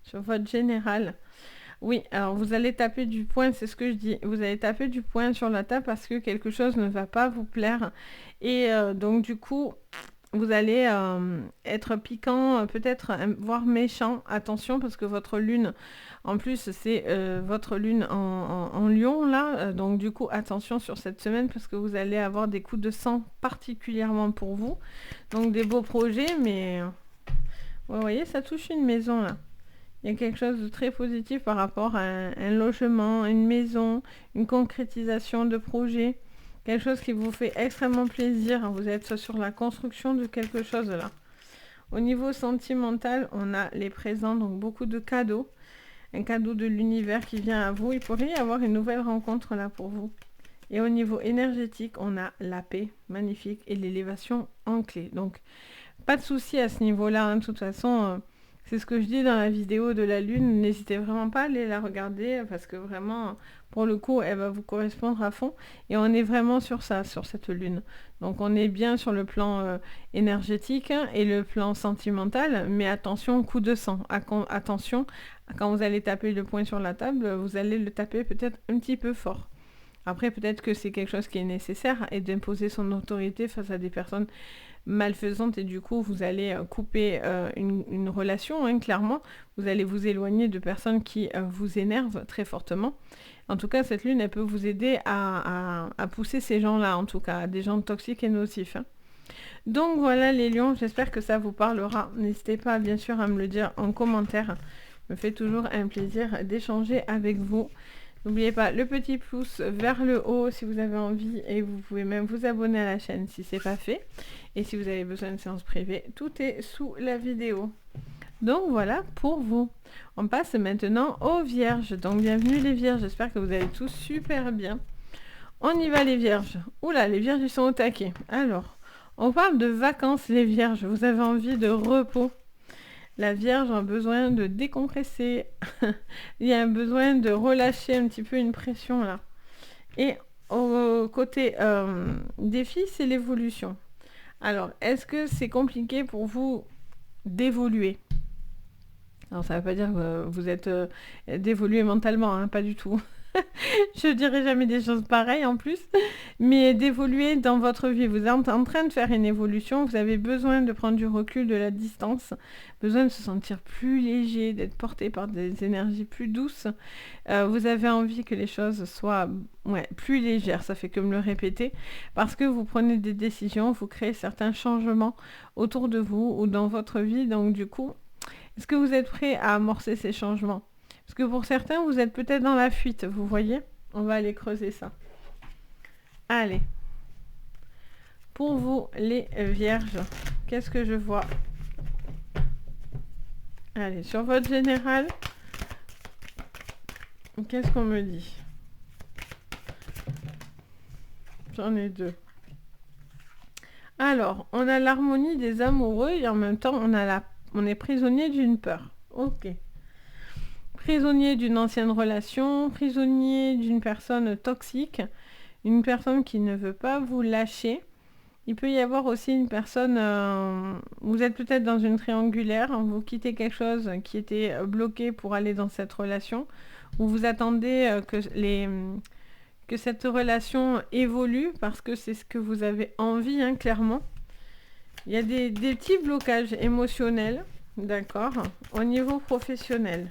sur votre général? Oui, alors vous allez taper du poing, c'est ce que je dis. Vous allez taper du poing sur la table parce que quelque chose ne va pas vous plaire. Et donc du coup, vous allez être piquant, peut-être voire méchant. Attention parce que votre lune, en plus c'est votre lune en lion là. Donc du coup, attention sur cette semaine parce que vous allez avoir des coups de sang particulièrement pour vous. Donc des beaux projets, mais vous voyez, ça touche une maison là. Il y a quelque chose de très positif par rapport à un logement, une maison, une concrétisation de projet. Quelque chose qui vous fait extrêmement plaisir. Vous êtes sur la construction de quelque chose là. Au niveau sentimental, on a les présents, donc beaucoup de cadeaux. Un cadeau de l'univers qui vient à vous. Il pourrait y avoir une nouvelle rencontre là pour vous. Et au niveau énergétique, on a la paix, magnifique, et l'élévation en clé. Donc, pas de souci à ce niveau-là. Hein. De toute façon, c'est ce que je dis dans la vidéo de la lune. N'hésitez vraiment pas à aller la regarder parce que vraiment, pour le coup, elle va vous correspondre à fond. Et on est vraiment sur ça, sur cette lune. Donc, on est bien sur le plan énergétique et le plan sentimental. Mais attention, coup de sang. Attention, quand vous allez taper le poing sur la table, vous allez le taper peut-être un petit peu fort. Après, peut-être que c'est quelque chose qui est nécessaire et d'imposer son autorité face à des personnes malfaisantes et du coup, vous allez couper une relation, hein, clairement. Vous allez vous éloigner de personnes qui vous énervent très fortement. En tout cas, cette lune, elle peut vous aider à pousser ces gens-là, en tout cas, des gens toxiques et nocifs. Hein. Donc voilà les lions, j'espère que ça vous parlera. N'hésitez pas, bien sûr, à me le dire en commentaire. Ça me fait toujours un plaisir d'échanger avec vous. N'oubliez pas le petit pouce vers le haut si vous avez envie et vous pouvez même vous abonner à la chaîne si ce n'est pas fait. Et si vous avez besoin de séance privée, tout est sous la vidéo. Donc voilà pour vous. On passe maintenant aux vierges. Donc bienvenue les vierges, j'espère que vous allez tous super bien. On y va les vierges. Oula, les vierges ils sont au taquet. Alors, on parle de vacances les vierges. Vous avez envie de repos. La Vierge a besoin de décompresser. Il y a un besoin de relâcher un petit peu une pression là. Et au côté défi, c'est l'évolution. Alors, est-ce que c'est compliqué pour vous d'évoluer? Alors, ça ne veut pas dire que vous êtes d'évoluer mentalement, hein, pas du tout. Je dirais jamais des choses pareilles en plus, mais d'évoluer dans votre vie. Vous êtes en train de faire une évolution, vous avez besoin de prendre du recul, de la distance, besoin de se sentir plus léger, d'être porté par des énergies plus douces. Vous avez envie que les choses soient plus légères, ça fait que me le répéter, parce que vous prenez des décisions, vous créez certains changements autour de vous ou dans votre vie, donc du coup, est-ce que vous êtes prêt à amorcer ces changements? Parce que pour certains, vous êtes peut-être dans la fuite, vous voyez? On va aller creuser ça. Allez. Pour vous, les vierges, qu'est-ce que je vois? Allez, sur votre général, qu'est-ce qu'on me dit? J'en ai deux. Alors, on a l'harmonie des amoureux et en même temps, on est prisonnier d'une peur. Ok. prisonnier d'une ancienne relation, prisonnier d'une personne toxique, une personne qui ne veut pas vous lâcher. Il peut y avoir aussi une personne, vous êtes peut-être dans une triangulaire, vous quittez quelque chose qui était bloqué pour aller dans cette relation, ou vous attendez que cette relation évolue parce que c'est ce que vous avez envie, hein, clairement. Il y a des petits blocages émotionnels, d'accord, au niveau professionnel.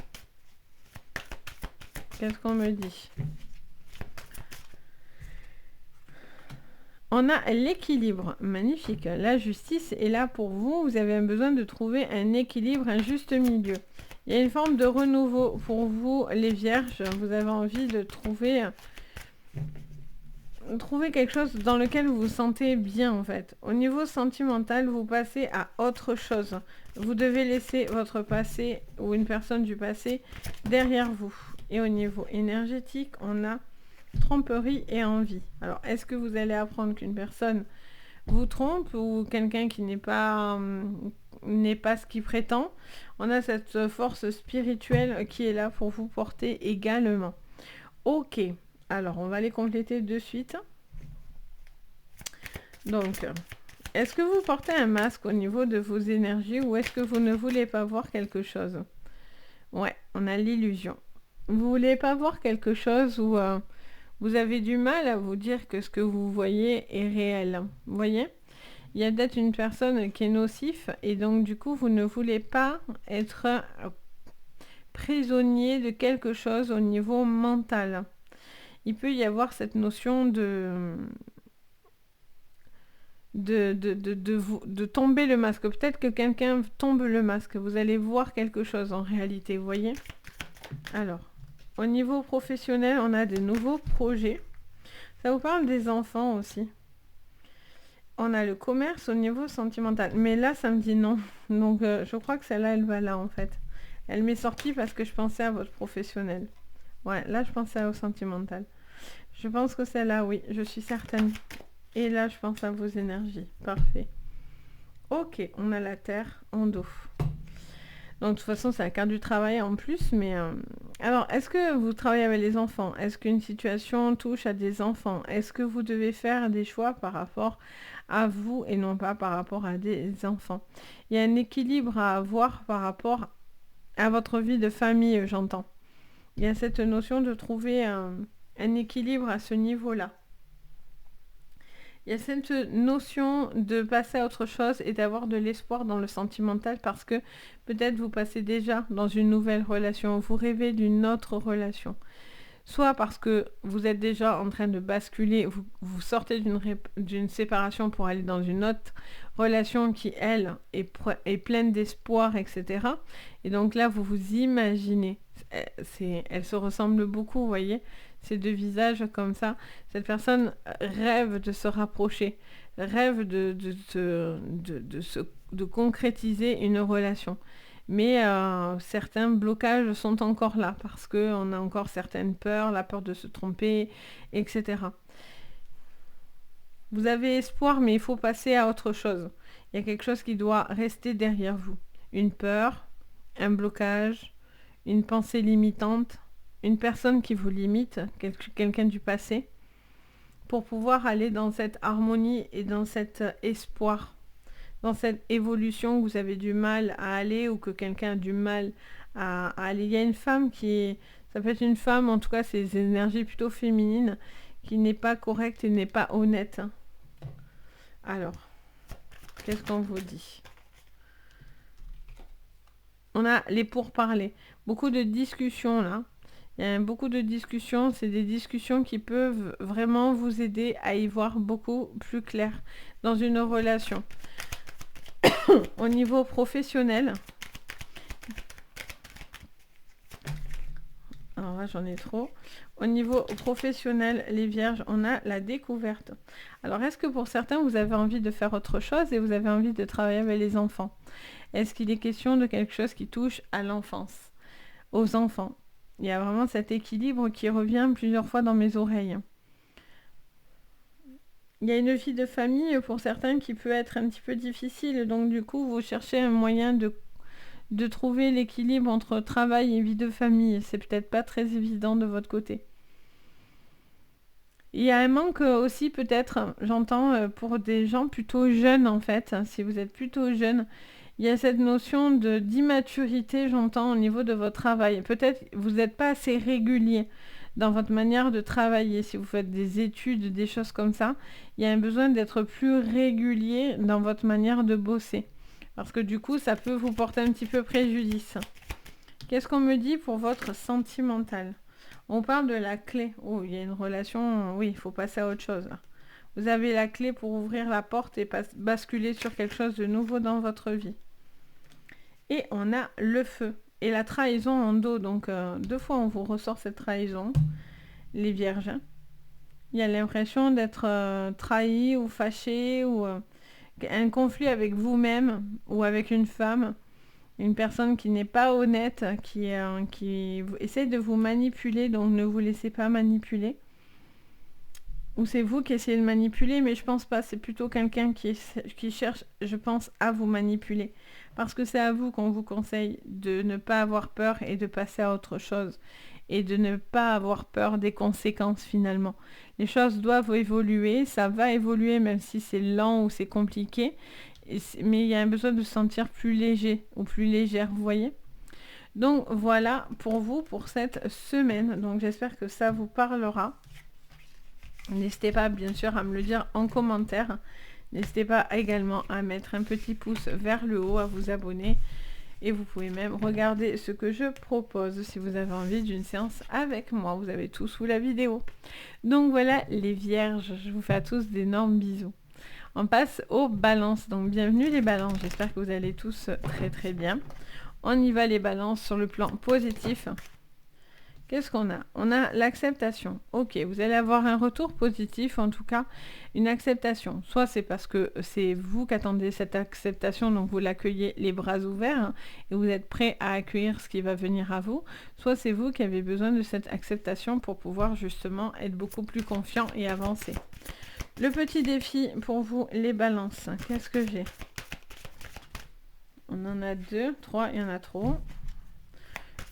Qu'est-ce qu'on me dit ? On a l'équilibre, magnifique. La justice est là pour vous. Vous avez besoin de trouver un équilibre, un juste milieu. Il y a une forme de renouveau pour vous, les vierges. Vous avez envie de trouver quelque chose dans lequel vous vous sentez bien, en fait. Au niveau sentimental, vous passez à autre chose. Vous devez laisser votre passé ou une personne du passé derrière vous. Et au niveau énergétique, on a tromperie et envie. Alors, est-ce que vous allez apprendre qu'une personne vous trompe ou quelqu'un qui n'est pas ce qu'il prétend? On a cette force spirituelle qui est là pour vous porter également. Ok, alors on va les compléter de suite. Donc, est-ce que vous portez un masque au niveau de vos énergies ou est-ce que vous ne voulez pas voir quelque chose? Ouais, on a l'illusion. Vous voulez pas voir quelque chose où vous avez du mal à vous dire que ce que vous voyez est réel. Vous voyez ? Il y a peut-être une personne qui est nocif et donc du coup vous ne voulez pas être prisonnier de quelque chose au niveau mental. Il peut y avoir cette notion de tomber le masque. Peut-être que quelqu'un tombe le masque. Vous allez voir quelque chose en réalité, vous voyez ? Alors, au niveau professionnel, on a de nouveaux projets. Ça vous parle des enfants aussi. On a le commerce au niveau sentimental. Mais là, ça me dit non. Donc, je crois que celle-là, elle va là, en fait. Elle m'est sortie parce que je pensais à votre professionnel. Ouais, là, je pensais au sentimental. Je pense que celle-là, oui, je suis certaine. Et là, je pense à vos énergies. Parfait. Ok, on a la terre en dos. Donc, de toute façon, c'est la carte du travail en plus. Mais alors, est-ce que vous travaillez avec les enfants? Est-ce qu'une situation touche à des enfants? Est-ce que vous devez faire des choix par rapport à vous et non pas par rapport à des enfants? Il y a un équilibre à avoir par rapport à votre vie de famille, j'entends. Il y a cette notion de trouver un équilibre à ce niveau-là. Il y a cette notion de passer à autre chose et d'avoir de l'espoir dans le sentimental parce que peut-être vous passez déjà dans une nouvelle relation, vous rêvez d'une autre relation. Soit parce que vous êtes déjà en train de basculer, vous sortez d'une séparation pour aller dans une autre relation qui, elle, est pleine d'espoir, etc. Et donc là, vous vous imaginez. Elle se ressemble beaucoup, vous voyez, ces deux visages comme ça. Cette personne rêve de se rapprocher, rêve de concrétiser une relation. Mais certains blocages sont encore là parce qu'on a encore certaines peurs, la peur de se tromper, etc. Vous avez espoir, mais il faut passer à autre chose. Il y a quelque chose qui doit rester derrière vous. Une peur, un blocage, une pensée limitante, une personne qui vous limite, quelqu'un du passé, pour pouvoir aller dans cette harmonie et dans cet espoir, dans cette évolution que vous avez du mal à aller ou que quelqu'un a du mal à aller. Il y a une femme ça peut être une femme, en tout cas c'est des énergies plutôt féminines, qui n'est pas correcte et n'est pas honnête. Alors, qu'est-ce qu'on vous dit ? On a les pourparlers. Beaucoup de discussions là. Il y a beaucoup de discussions. C'est des discussions qui peuvent vraiment vous aider à y voir beaucoup plus clair dans une relation. Au niveau professionnel. Alors là, j'en ai trop. Au niveau professionnel, les vierges, on a la découverte. Alors, est-ce que pour certains, vous avez envie de faire autre chose et vous avez envie de travailler avec les enfants? Est-ce qu'il est question de quelque chose qui touche à l'enfance, aux enfants? Il y a vraiment cet équilibre qui revient plusieurs fois dans mes oreilles. Il y a une vie de famille pour certains qui peut être un petit peu difficile, donc du coup, vous cherchez un moyen de trouver l'équilibre entre travail et vie de famille. C'est peut-être pas très évident de votre côté. Il y a un manque aussi peut-être, j'entends, pour des gens plutôt jeunes en fait. Si vous êtes plutôt jeune, il y a cette notion d'immaturité, j'entends, au niveau de votre travail. Peut-être vous n'êtes pas assez régulier dans votre manière de travailler. Si vous faites des études, des choses comme ça, il y a un besoin d'être plus régulier dans votre manière de bosser. Parce que du coup, ça peut vous porter un petit peu préjudice. Qu'est-ce qu'on me dit pour votre sentimental ? On parle de la clé. Oh, il y a une relation. Oui, il faut passer à autre chose. Là. Vous avez la clé pour ouvrir la porte et basculer sur quelque chose de nouveau dans votre vie. Et on a le feu. Et la trahison en dos. Donc, 2 fois, on vous ressort cette trahison. Les vierges. Il y a l'impression d'être trahi ou fâché ou un conflit avec vous-même ou avec une femme. Une personne qui n'est pas honnête, qui essaie de vous manipuler, donc ne vous laissez pas manipuler. Ou c'est vous qui essayez de manipuler, mais je pense pas. C'est plutôt quelqu'un qui cherche, je pense, à vous manipuler. Parce que c'est à vous qu'on vous conseille de ne pas avoir peur et de passer à autre chose. Et de ne pas avoir peur des conséquences finalement. Les choses doivent évoluer, ça va évoluer même si c'est lent ou c'est compliqué. Mais il y a un besoin de se sentir plus léger ou plus légère, vous voyez. Donc voilà pour vous pour cette semaine. Donc j'espère que ça vous parlera. N'hésitez pas bien sûr à me le dire en commentaire. N'hésitez pas également à mettre un petit pouce vers le haut, à vous abonner. Et vous pouvez même regarder ce que je propose si vous avez envie d'une séance avec moi. Vous avez tout sous la vidéo. Donc voilà les vierges. Je vous fais à tous d'énormes bisous. On passe aux balances. Donc bienvenue les balances. J'espère que vous allez tous très très bien. On y va les balances sur le plan positif. Qu'est-ce qu'on a ? On a l'acceptation. Ok, vous allez avoir un retour positif, en tout cas une acceptation. Soit c'est parce que c'est vous qui attendez cette acceptation, donc vous l'accueillez les bras ouverts hein, et vous êtes prêt à accueillir ce qui va venir à vous. Soit c'est vous qui avez besoin de cette acceptation pour pouvoir justement être beaucoup plus confiant et avancer. Le petit défi pour vous, les balances. Qu'est-ce que j'ai ? On en a 2, 3, il y en a trop.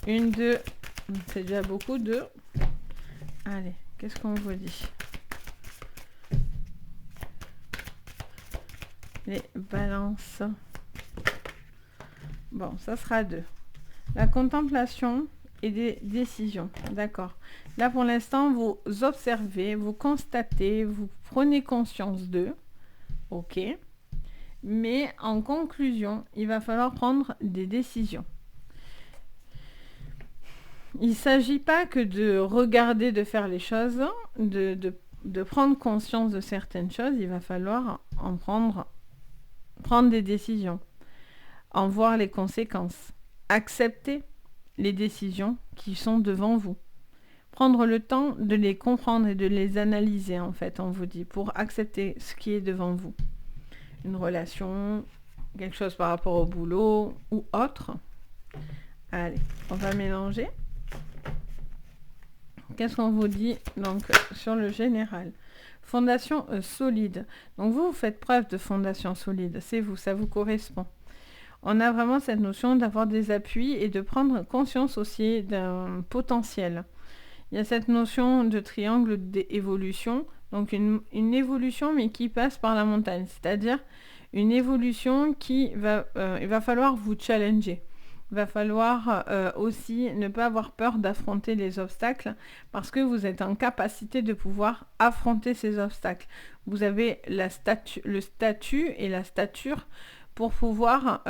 1, 2, c'est déjà beaucoup, 2. Allez, qu'est-ce qu'on vous dit ? Les balances. Bon, ça sera 2. La contemplation et des décisions. D'accord. Là, pour l'instant, vous observez, vous constatez, vous prenez conscience d'eux. Ok. Mais en conclusion, il va falloir prendre des décisions. Il ne s'agit pas que de regarder, de faire les choses, de prendre conscience de certaines choses. Il va falloir en prendre des décisions, en voir les conséquences, accepter les décisions qui sont devant vous. Prendre le temps de les comprendre et de les analyser, en fait, on vous dit, pour accepter ce qui est devant vous. Une relation, quelque chose par rapport au boulot ou autre. Allez, on va mélanger. Qu'est-ce qu'on vous dit donc sur le général ? Fondation solide. Donc vous faites preuve de fondation solide. C'est vous, ça vous correspond. On a vraiment cette notion d'avoir des appuis et de prendre conscience aussi d'un potentiel. Il y a cette notion de triangle d'évolution. Donc une évolution mais qui passe par la montagne. C'est-à-dire une évolution qui va... il va falloir vous challenger. Il va falloir aussi ne pas avoir peur d'affronter les obstacles parce que vous êtes en capacité de pouvoir affronter ces obstacles. Vous avez le statut et la stature pour pouvoir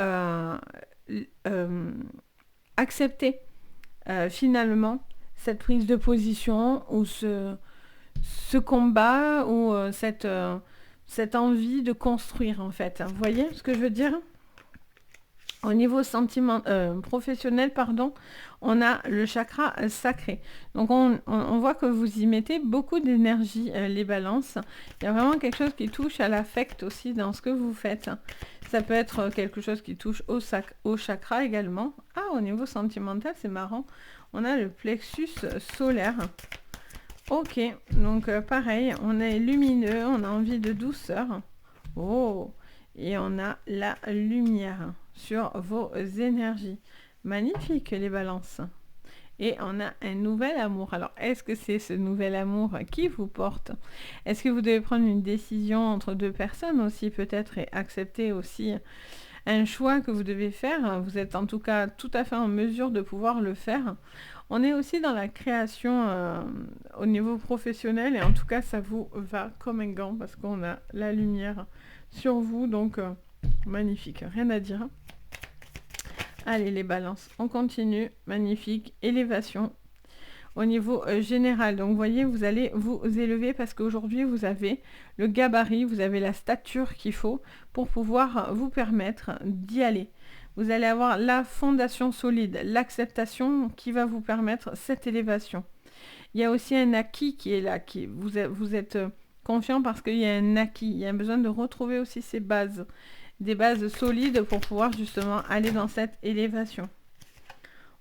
accepter finalement cette prise de position ou ce combat ou cette envie de construire en fait. Vous voyez ce que je veux dire ? Au niveau professionnel, on a le chakra sacré. Donc on voit que vous y mettez beaucoup d'énergie, les balances. Il y a vraiment quelque chose qui touche à l'affect aussi dans ce que vous faites. Ça peut être quelque chose qui touche au chakra également. Ah, au niveau sentimental, c'est marrant. On a le plexus solaire. Ok, donc pareil, on est lumineux, on a envie de douceur. Oh, et on a la lumière sur vos énergies. Magnifique les balances. Et on a un nouvel amour. Alors, est-ce que c'est ce nouvel amour qui vous porte? Est-ce que vous devez prendre une décision entre deux personnes aussi peut-être et accepter aussi un choix que vous devez faire? Vous êtes en tout cas tout à fait en mesure de pouvoir le faire. On est aussi dans la création au niveau professionnel et en tout cas ça vous va comme un gant parce qu'on a la lumière sur vous. Donc, magnifique, rien à dire. Allez les balances, on continue, magnifique, élévation au niveau général. Donc vous voyez, vous allez vous élever parce qu'aujourd'hui vous avez le gabarit, vous avez la stature qu'il faut pour pouvoir vous permettre d'y aller. Vous allez avoir la fondation solide, l'acceptation qui va vous permettre cette élévation. Il y a aussi un acquis qui est là, vous êtes confiant parce qu'il y a un acquis, il y a besoin de retrouver aussi ses bases. Des bases solides pour pouvoir justement aller dans cette élévation.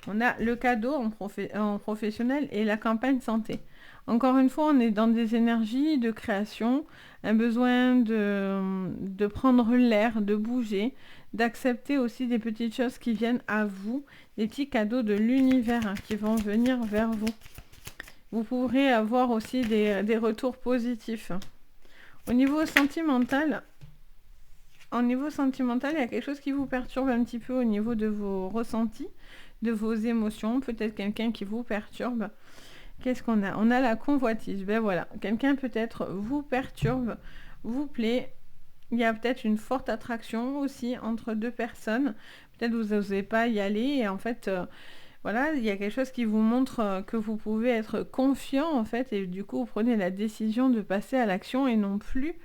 On a le cadeau en professionnel et la campagne santé. Encore une fois, on est dans des énergies de création, un besoin de prendre l'air, de bouger, d'accepter aussi des petites choses qui viennent à vous, des petits cadeaux de l'univers qui vont venir vers vous. Vous pourrez avoir aussi des retours positifs. Au niveau sentimental, il y a quelque chose qui vous perturbe un petit peu au niveau de vos ressentis, de vos émotions. Peut-être quelqu'un qui vous perturbe. Qu'est-ce qu'on a? On a la convoitise. Ben voilà, quelqu'un peut-être vous perturbe, vous plaît. Il y a peut-être une forte attraction aussi entre deux personnes. Peut-être vous n'osez pas y aller et en fait, voilà, il y a quelque chose qui vous montre que vous pouvez être confiant en fait et du coup vous prenez la décision de passer à l'action et non plus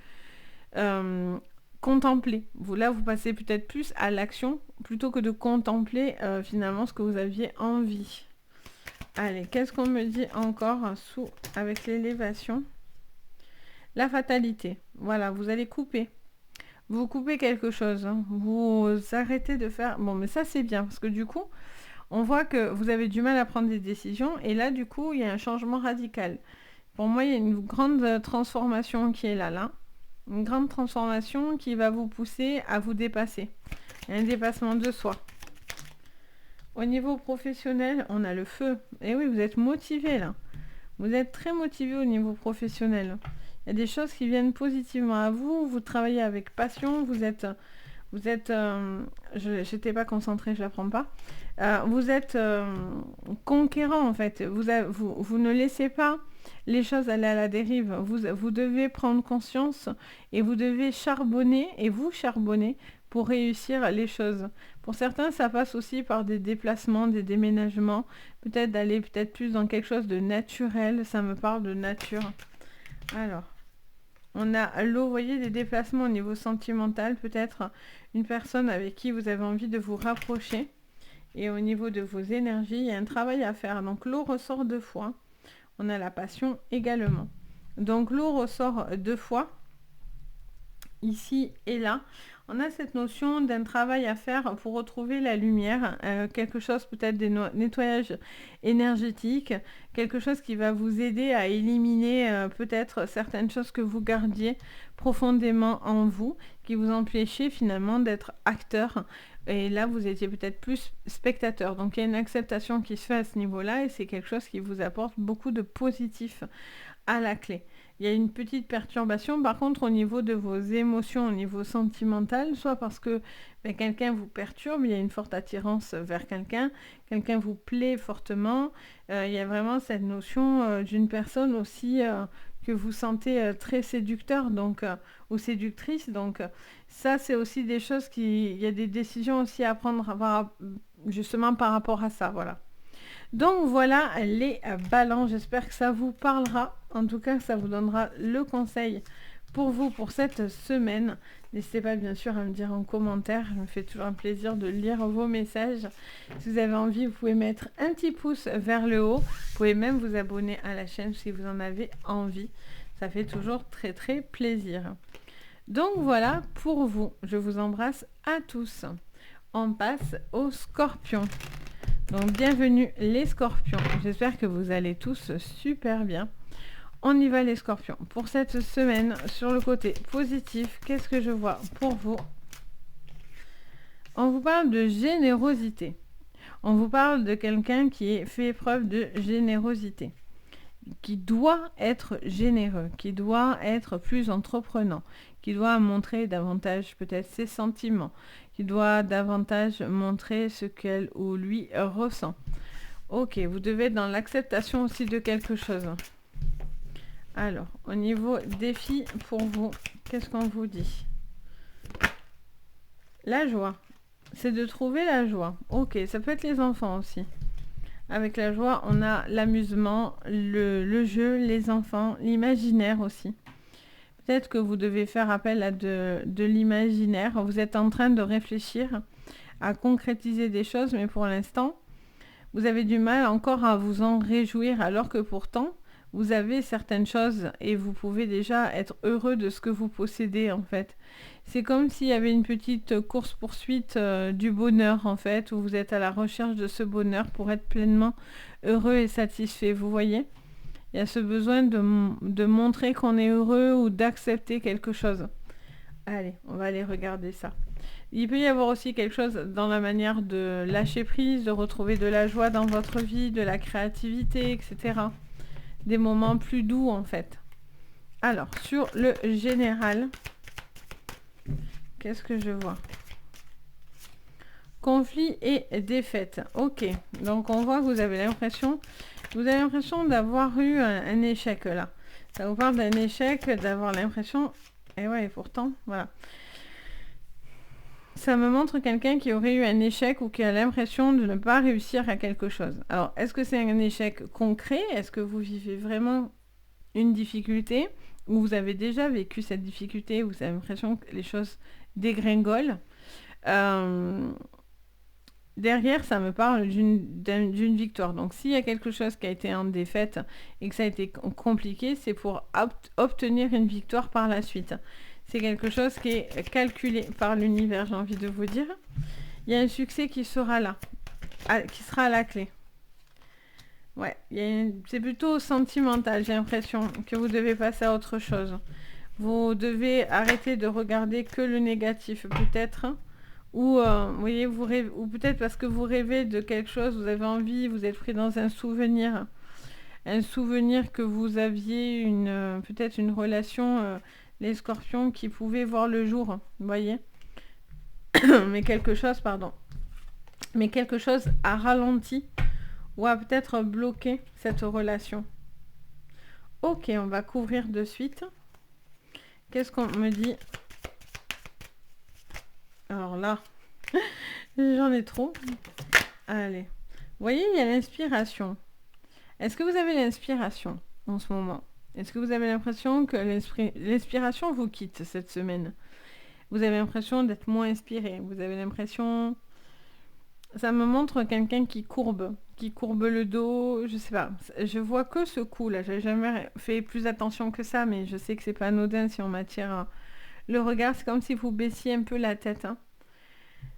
contempler. Vous passez peut-être plus à l'action plutôt que de contempler finalement ce que vous aviez envie. Allez, qu'est-ce qu'on me dit encore avec l'élévation? La fatalité. Voilà, vous allez couper. Vous coupez quelque chose. Vous arrêtez de faire... Bon, mais ça c'est bien parce que du coup, on voit que vous avez du mal à prendre des décisions et là, du coup, il y a un changement radical. Pour moi, il y a une grande transformation qui est là. Une grande transformation qui va vous pousser à vous dépasser. Un dépassement de soi. Au niveau professionnel, on a le feu. Et oui, vous êtes motivé là. Vous êtes très motivé au niveau professionnel. Il y a des choses qui viennent positivement à vous. Vous travaillez avec passion. J'étais pas concentrée, je l'apprends pas. Vous êtes conquérant en fait. Vous ne laissez pas les choses aller à la dérive. Vous devez prendre conscience et vous devez charbonner pour réussir les choses. Pour certains, ça passe aussi par des déplacements, des déménagements, peut-être d'aller plus dans quelque chose de naturel. Ça me parle de nature. Alors, on a l'eau, vous voyez, des déplacements au niveau sentimental, peut-être une personne avec qui vous avez envie de vous rapprocher. Et au niveau de vos énergies, il y a un travail à faire. Donc l'eau ressort 2 fois. On a la passion également. Donc l'eau ressort 2 fois, ici et là. On a cette notion d'un travail à faire pour retrouver la lumière, quelque chose peut-être des nettoyages énergétiques, quelque chose qui va vous aider à éliminer peut-être certaines choses que vous gardiez profondément en vous, qui vous empêchaient finalement d'être acteur. Et là, vous étiez peut-être plus spectateur. Donc, il y a une acceptation qui se fait à ce niveau-là et c'est quelque chose qui vous apporte beaucoup de positif à la clé. Il y a une petite perturbation, par contre, au niveau de vos émotions, au niveau sentimental, soit parce que quelqu'un vous perturbe, il y a une forte attirance vers quelqu'un vous plaît fortement, il y a vraiment cette notion d'une personne aussi que vous sentez très séducteur donc, ou séductrice. Donc, ça, c'est aussi des choses il y a des décisions aussi à prendre justement par rapport à ça, voilà. Donc voilà les balances, j'espère que ça vous parlera, en tout cas ça vous donnera le conseil pour vous pour cette semaine. N'hésitez pas bien sûr à me dire en commentaire, je me fais toujours un plaisir de lire vos messages. Si vous avez envie, vous pouvez mettre un petit pouce vers le haut, vous pouvez même vous abonner à la chaîne si vous en avez envie, ça fait toujours très très plaisir. Donc voilà pour vous, je vous embrasse à tous. On passe aux scorpions. Donc bienvenue les scorpions, j'espère que vous allez tous super bien. On y va les scorpions. Pour cette semaine, sur le côté positif, qu'est-ce que je vois pour vous? On vous parle de générosité. On vous parle de quelqu'un qui fait preuve de générosité, qui doit être généreux, qui doit être plus entreprenant, qui doit montrer davantage peut-être ses sentiments, qui doit davantage montrer ce qu'elle ou lui ressent. Ok, vous devez être dans l'acceptation aussi de quelque chose. Alors, au niveau défi pour vous, qu'est-ce qu'on vous dit? La joie. C'est de trouver la joie. Ok, ça peut être les enfants aussi. Avec la joie, on a l'amusement, le jeu, les enfants, l'imaginaire aussi. Peut-être que vous devez faire appel à de l'imaginaire. Vous êtes en train de réfléchir à concrétiser des choses, mais pour l'instant, vous avez du mal encore à vous en réjouir, alors que pourtant, vous avez certaines choses et vous pouvez déjà être heureux de ce que vous possédez en fait. C'est comme s'il y avait une petite course-poursuite du bonheur en fait, où vous êtes à la recherche de ce bonheur pour être pleinement heureux et satisfait, vous voyez? Il y a ce besoin de montrer qu'on est heureux ou d'accepter quelque chose. Allez, on va aller regarder ça. Il peut y avoir aussi quelque chose dans la manière de lâcher prise, de retrouver de la joie dans votre vie, de la créativité, etc. Des moments plus doux en fait. Alors, sur le général, qu'est-ce que je vois? Conflit et défaite. Ok, donc on voit que vous avez l'impression d'avoir eu un échec là. Ça vous parle d'un échec, d'avoir l'impression... Et ouais, et pourtant, voilà. Ça me montre quelqu'un qui aurait eu un échec ou qui a l'impression de ne pas réussir à quelque chose. Alors, est-ce que c'est un échec concret? Est-ce que vous vivez vraiment une difficulté ou vous avez déjà vécu cette difficulté, vous avez l'impression que les choses dégringolent? Derrière, ça me parle d'une victoire. Donc, s'il y a quelque chose qui a été en défaite et que ça a été compliqué, c'est pour obtenir une victoire par la suite. C'est quelque chose qui est calculé par l'univers, j'ai envie de vous dire. Il y a un succès qui sera là, qui sera à la clé. Ouais, c'est plutôt sentimental, j'ai l'impression que vous devez passer à autre chose. Vous devez arrêter de regarder que le négatif, peut-être. Ou, vous voyez, ou peut-être parce que vous rêvez de quelque chose, vous avez envie, vous êtes pris dans un souvenir que vous aviez peut-être une relation, les scorpions, qui pouvait voir le jour, vous voyez. Mais quelque chose a ralenti ou a peut-être bloqué cette relation. Ok, on va couvrir de suite. Qu'est-ce qu'on me dit? Alors là, j'en ai trop. Allez. Vous voyez, il y a l'inspiration. Est-ce que vous avez l'inspiration en ce moment? Est-ce que vous avez l'impression que l'inspiration vous quitte cette semaine? Vous avez l'impression d'être moins inspiré. Vous avez l'impression... Ça me montre quelqu'un qui courbe le dos, je sais pas. Je vois que ce coup-là. J'ai jamais fait plus attention que ça, mais je sais que c'est pas anodin si on m'attire le regard. C'est comme si vous baissiez un peu la tête. Hein.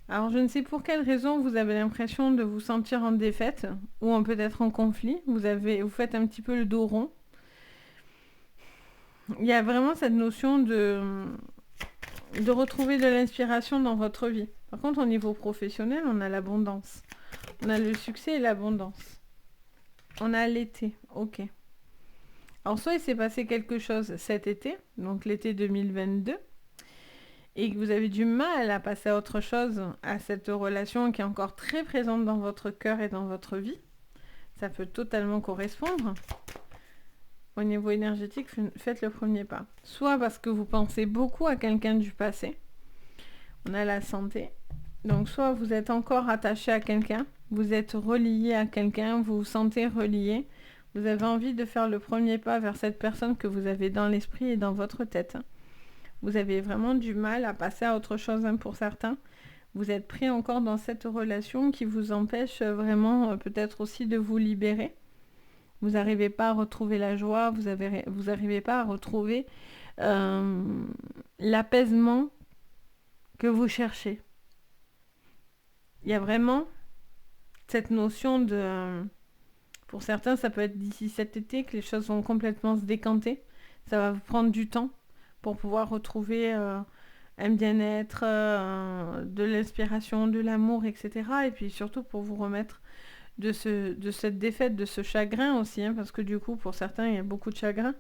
Alors, je ne sais pour quelle raison vous avez l'impression de vous sentir en défaite ou peut-être en conflit. Vous faites un petit peu le dos rond. Il y a vraiment cette notion de retrouver de l'inspiration dans votre vie. Par contre, au niveau professionnel, on a l'abondance. On a le succès et l'abondance. On a l'été, ok. Alors, soit il s'est passé quelque chose cet été, donc l'été 2022, et que vous avez du mal à passer à autre chose, à cette relation qui est encore très présente dans votre cœur et dans votre vie. Ça peut totalement correspondre. Au niveau énergétique, faites le premier pas. Soit parce que vous pensez beaucoup à quelqu'un du passé. On a la santé. Donc, soit vous êtes encore attaché à quelqu'un, vous êtes relié à quelqu'un, vous vous sentez relié. Vous avez envie de faire le premier pas vers cette personne que vous avez dans l'esprit et dans votre tête. Vous avez vraiment du mal à passer à autre chose pour certains. Vous êtes pris encore dans cette relation qui vous empêche vraiment peut-être aussi de vous libérer. Vous n'arrivez pas à retrouver la joie, vous n'arrivez pas à retrouver l'apaisement que vous cherchez. Il y a vraiment cette notion de... pour certains, ça peut être d'ici cet été que les choses vont complètement se décanter. Ça va vous prendre du temps pour pouvoir retrouver un bien-être, de l'inspiration, de l'amour, etc. Et puis surtout pour vous remettre de cette défaite, de ce chagrin aussi, hein, parce que du coup, pour certains, il y a beaucoup de chagrin.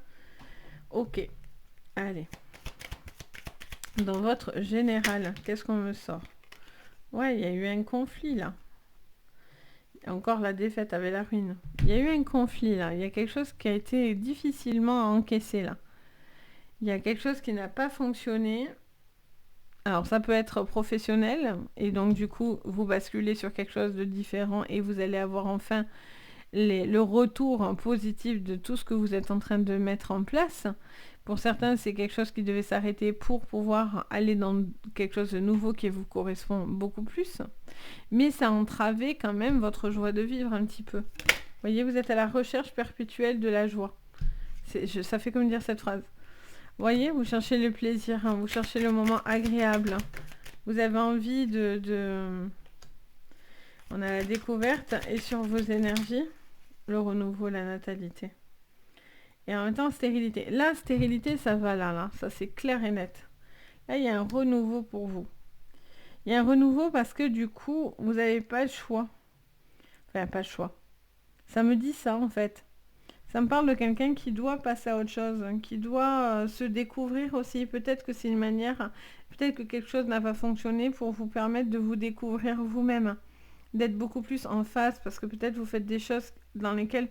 Ok, allez. Dans votre général, qu'est-ce qu'on me sort? Ouais, il y a eu un conflit là. Encore la défaite avec la ruine. Il y a eu un conflit là. Il y a quelque chose qui a été difficilement à encaisser là. Il y a quelque chose qui n'a pas fonctionné. Alors ça peut être professionnel et donc du coup vous basculez sur quelque chose de différent et vous allez avoir enfin le retour positif de tout ce que vous êtes en train de mettre en place. Pour certains, c'est quelque chose qui devait s'arrêter pour pouvoir aller dans quelque chose de nouveau qui vous correspond beaucoup plus. Mais ça a entravé quand même votre joie de vivre un petit peu. Vous voyez, vous êtes à la recherche perpétuelle de la joie. Ça fait comme dire cette phrase. Vous voyez, vous cherchez le plaisir, hein, vous cherchez le moment agréable. Vous avez envie On a la découverte et sur vos énergies, le renouveau, la natalité. Et en même temps, stérilité. La stérilité, ça va là. Ça, c'est clair et net. Là, il y a un renouveau pour vous. Il y a un renouveau parce que du coup, vous n'avez pas le choix. Enfin, pas le choix. Ça me dit ça, en fait. Ça me parle de quelqu'un qui doit passer à autre chose, hein, qui doit se découvrir aussi. Peut-être que c'est une manière, peut-être que quelque chose n'a pas fonctionné pour vous permettre de vous découvrir vous-même, d'être beaucoup plus en phase, parce que peut-être vous faites des choses dans lesquelles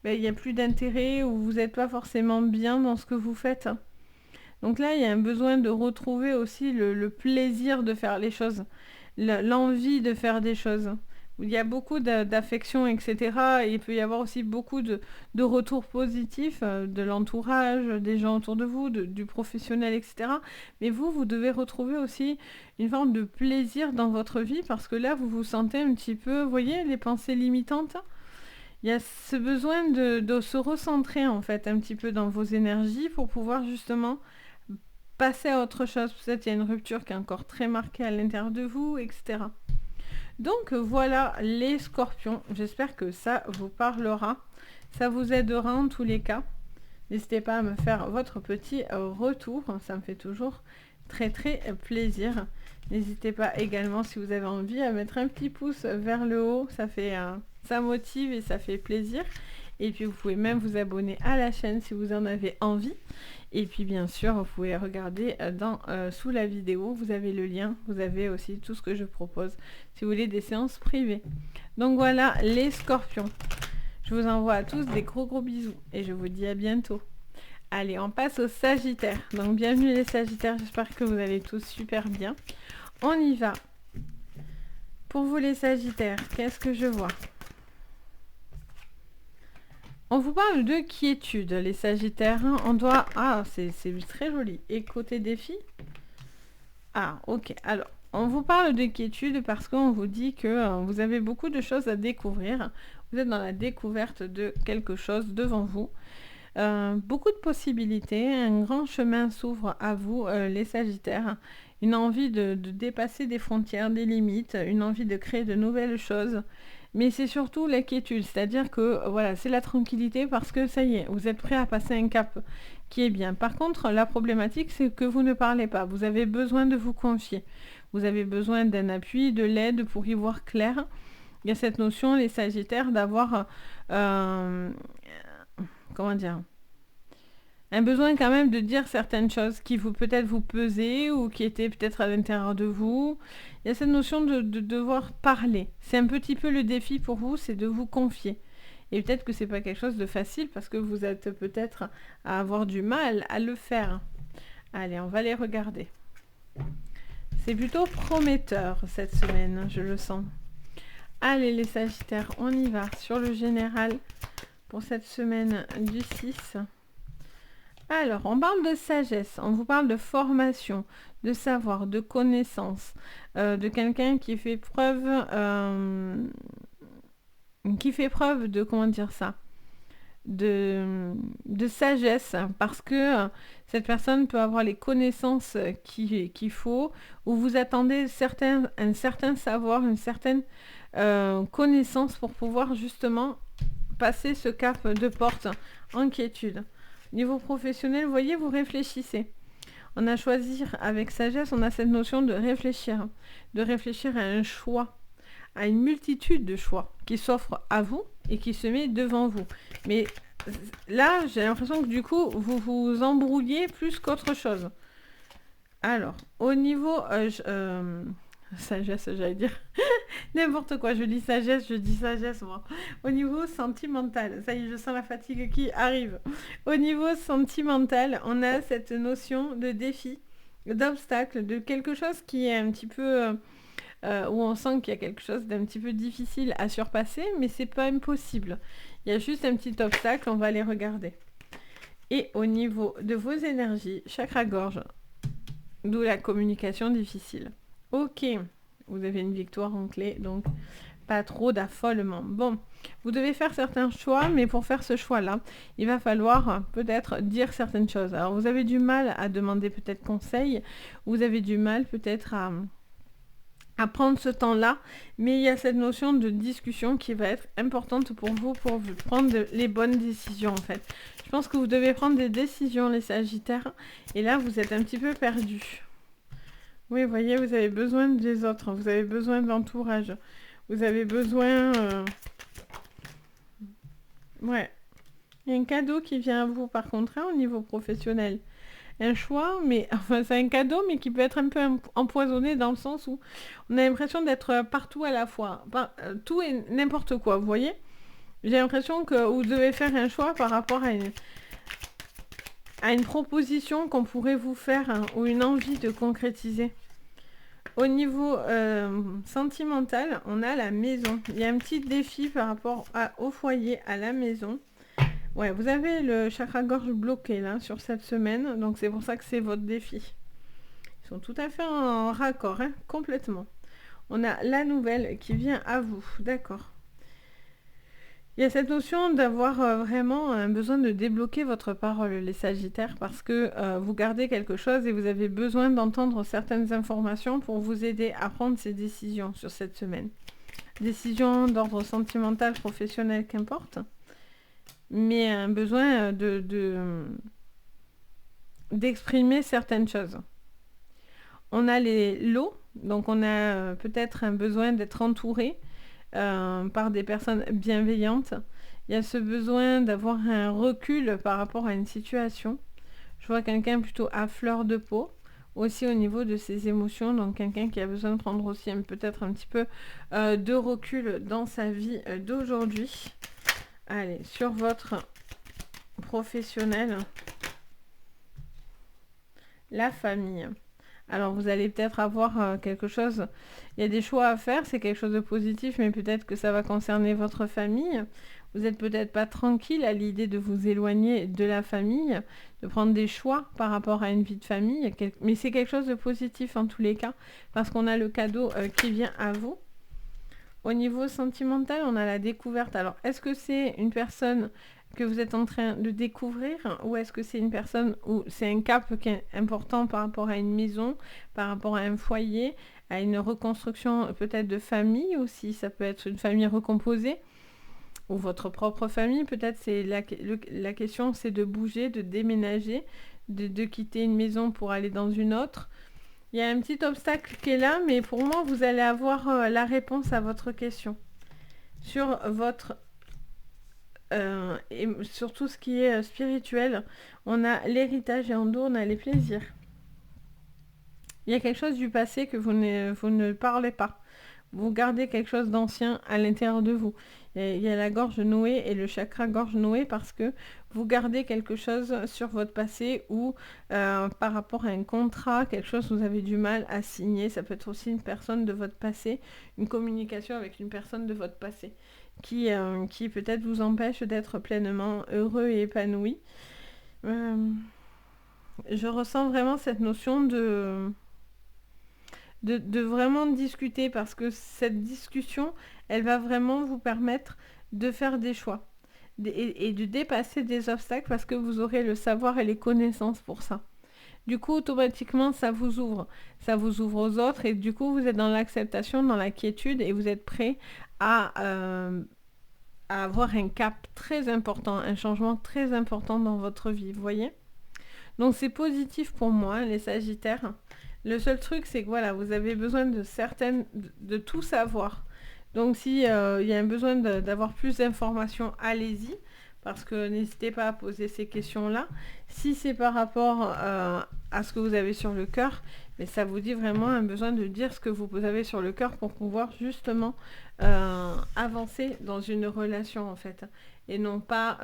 il n'y a plus d'intérêt ou vous n'êtes pas forcément bien dans ce que vous faites. Donc là, il y a un besoin de retrouver aussi le plaisir de faire les choses, l'envie de faire des choses. Il y a beaucoup d'affection, etc. Et il peut y avoir aussi beaucoup de retours positifs de l'entourage, des gens autour de vous, du professionnel, etc. Mais vous devez retrouver aussi une forme de plaisir dans votre vie parce que là, vous vous sentez un petit peu, vous voyez, les pensées limitantes. Il y a ce besoin de se recentrer en fait un petit peu dans vos énergies pour pouvoir justement passer à autre chose. Peut-être il y a une rupture qui est encore très marquée à l'intérieur de vous, etc. Donc voilà les scorpions. J'espère que ça vous parlera. Ça vous aidera en tous les cas. N'hésitez pas à me faire votre petit retour. Ça me fait toujours très très plaisir. N'hésitez pas également si vous avez envie à mettre un petit pouce vers le haut. Ça motive et ça fait plaisir. Et puis vous pouvez même vous abonner à la chaîne si vous en avez envie. Et puis bien sûr, vous pouvez regarder sous la vidéo, vous avez le lien, vous avez aussi tout ce que je propose si vous voulez des séances privées. Donc voilà les scorpions. Je vous envoie à tous des gros bisous et je vous dis à bientôt. Allez, on passe aux sagittaires. Donc bienvenue les sagittaires, j'espère que vous allez tous super bien. On y va. Pour vous les sagittaires, qu'est-ce que je vois ? On vous parle de quiétude, les sagittaires. On doit... Ah, c'est très joli. Et côté défi ? Ah, ok. Alors, on vous parle de quiétude parce qu'on vous dit que vous avez beaucoup de choses à découvrir. Vous êtes dans la découverte de quelque chose devant vous. Beaucoup de possibilités. Un grand chemin s'ouvre à vous, les sagittaires. Une envie de dépasser des frontières, des limites. Une envie de créer de nouvelles choses. Mais c'est surtout l'inquiétude, c'est-à-dire que voilà, c'est la tranquillité parce que ça y est, vous êtes prêt à passer un cap qui est bien. Par contre, la problématique, c'est que vous ne parlez pas. Vous avez besoin de vous confier. Vous avez besoin d'un appui, de l'aide pour y voir clair. Il y a cette notion, les sagittaires, d'avoir... comment dire ? Un besoin quand même de dire certaines choses qui vous peut-être vous pesaient ou qui étaient peut-être à l'intérieur de vous. Il y a cette notion de devoir parler. C'est un petit peu le défi pour vous, c'est de vous confier. Et peut-être que c'est pas quelque chose de facile parce que vous êtes peut-être à avoir du mal à le faire. Allez, on va les regarder. C'est plutôt prometteur cette semaine, je le sens. Allez les sagittaires, on y va sur le général pour cette semaine du 6. Alors, on parle de sagesse, on vous parle de formation, de savoir, de connaissance, de quelqu'un qui fait preuve de, comment dire ça, de sagesse, parce que cette personne peut avoir les connaissances qu'il faut, ou vous attendez un certain savoir, une certaine connaissance pour pouvoir justement passer ce cap de porte en quiétude. Niveau professionnel, vous voyez, vous réfléchissez. On a choisir avec sagesse, on a cette notion de réfléchir à un choix, à une multitude de choix qui s'offrent à vous et qui se met devant vous. Mais là, j'ai l'impression que du coup, vous vous embrouillez plus qu'autre chose. Alors, au niveau... sagesse, j'allais dire. N'importe quoi, je dis sagesse, moi. Au niveau sentimental, ça y est, je sens la fatigue qui arrive. Au niveau sentimental, on a cette notion de défi, d'obstacle, de quelque chose qui est un petit peu... où on sent qu'il y a quelque chose d'un petit peu difficile à surpasser, mais c'est pas impossible. Il y a juste un petit obstacle, on va aller regarder. Et au niveau de vos énergies, chakra-gorge, d'où la communication difficile. Ok, vous avez une victoire en clé, donc pas trop d'affolement. Bon, vous devez faire certains choix, mais pour faire ce choix-là, il va falloir peut-être dire certaines choses. Alors, vous avez du mal à demander peut-être conseil, vous avez du mal peut-être à prendre ce temps-là, mais il y a cette notion de discussion qui va être importante pour vous prendre les bonnes décisions en fait. Je pense que vous devez prendre des décisions les Sagittaires, et là vous êtes un petit peu perdus. Oui, vous voyez, vous avez besoin des autres, vous avez besoin de l'entourage, vous avez besoin... Ouais. Il y a un cadeau qui vient à vous par contre au niveau professionnel. Un choix, mais enfin c'est un cadeau, mais qui peut être un peu empoisonné dans le sens où on a l'impression d'être partout à la fois. Enfin, tout et n'importe quoi, vous voyez. J'ai l'impression que vous devez faire un choix par rapport à une proposition qu'on pourrait vous faire ou une envie de concrétiser. Au niveau sentimental, on a la maison. Il y a un petit défi par rapport au foyer, à la maison. Ouais, vous avez le chakra-gorge bloqué là sur cette semaine, donc c'est pour ça que c'est votre défi. Ils sont tout à fait en raccord, hein, complètement. On a la nouvelle qui vient à vous, d'accord. Il y a cette notion d'avoir vraiment un besoin de débloquer votre parole, les Sagittaires, parce que vous gardez quelque chose et vous avez besoin d'entendre certaines informations pour vous aider à prendre ces décisions sur cette semaine. Décisions d'ordre sentimental, professionnel, qu'importe. Mais un besoin d'exprimer certaines choses. On a les lots, donc on a peut-être un besoin d'être entouré par des personnes bienveillantes. Il y a ce besoin d'avoir un recul par rapport à une situation. Je vois quelqu'un plutôt à fleur de peau, aussi au niveau de ses émotions, donc quelqu'un qui a besoin de prendre aussi peut-être un petit peu de recul dans sa vie d'aujourd'hui. Allez, sur votre professionnel, la famille. Alors, vous allez peut-être avoir quelque chose, il y a des choix à faire, c'est quelque chose de positif, mais peut-être que ça va concerner votre famille. Vous n'êtes peut-être pas tranquille à l'idée de vous éloigner de la famille, de prendre des choix par rapport à une vie de famille, mais c'est quelque chose de positif en tous les cas, parce qu'on a le cadeau qui vient à vous. Au niveau sentimental, on a la découverte. Alors, est-ce que c'est une personne que vous êtes en train de découvrir ou est-ce que c'est une personne où c'est un cap qui est important par rapport à une maison, par rapport à un foyer, à une reconstruction peut-être de famille aussi, ça peut être une famille recomposée ou votre propre famille, peut-être c'est la question c'est de bouger, de déménager, de quitter une maison pour aller dans une autre. Il y a un petit obstacle qui est là, mais pour moi, vous allez avoir la réponse à votre question. Sur votre... et sur tout ce qui est spirituel, on a l'héritage et en dos, on a les plaisirs. Il y a quelque chose du passé que vous ne parlez pas. Vous gardez quelque chose d'ancien à l'intérieur de vous. Il y a la gorge nouée et le chakra gorge nouée parce que vous gardez quelque chose sur votre passé ou par rapport à un contrat, quelque chose que vous avez du mal à signer. Ça peut être aussi une personne de votre passé, une communication avec une personne de votre passé qui peut-être vous empêche d'être pleinement heureux et épanoui. Je ressens vraiment cette notion de vraiment discuter parce que cette discussion, elle va vraiment vous permettre de faire des choix et de dépasser des obstacles parce que vous aurez le savoir et les connaissances pour ça. Du coup, automatiquement, ça vous ouvre aux autres et du coup, vous êtes dans l'acceptation, dans la quiétude et vous êtes prêt à avoir un cap très important, un changement très important dans votre vie, vous voyez ? Donc c'est positif pour moi, hein, les Sagittaires. Le seul truc, c'est que voilà, vous avez besoin de tout savoir. Donc si il y a un besoin d'avoir plus d'informations, allez-y, parce que n'hésitez pas à poser ces questions-là. Si c'est par rapport à ce que vous avez sur le cœur, mais ça vous dit vraiment un besoin de dire ce que vous avez sur le cœur pour pouvoir justement avancer dans une relation en fait, et non pas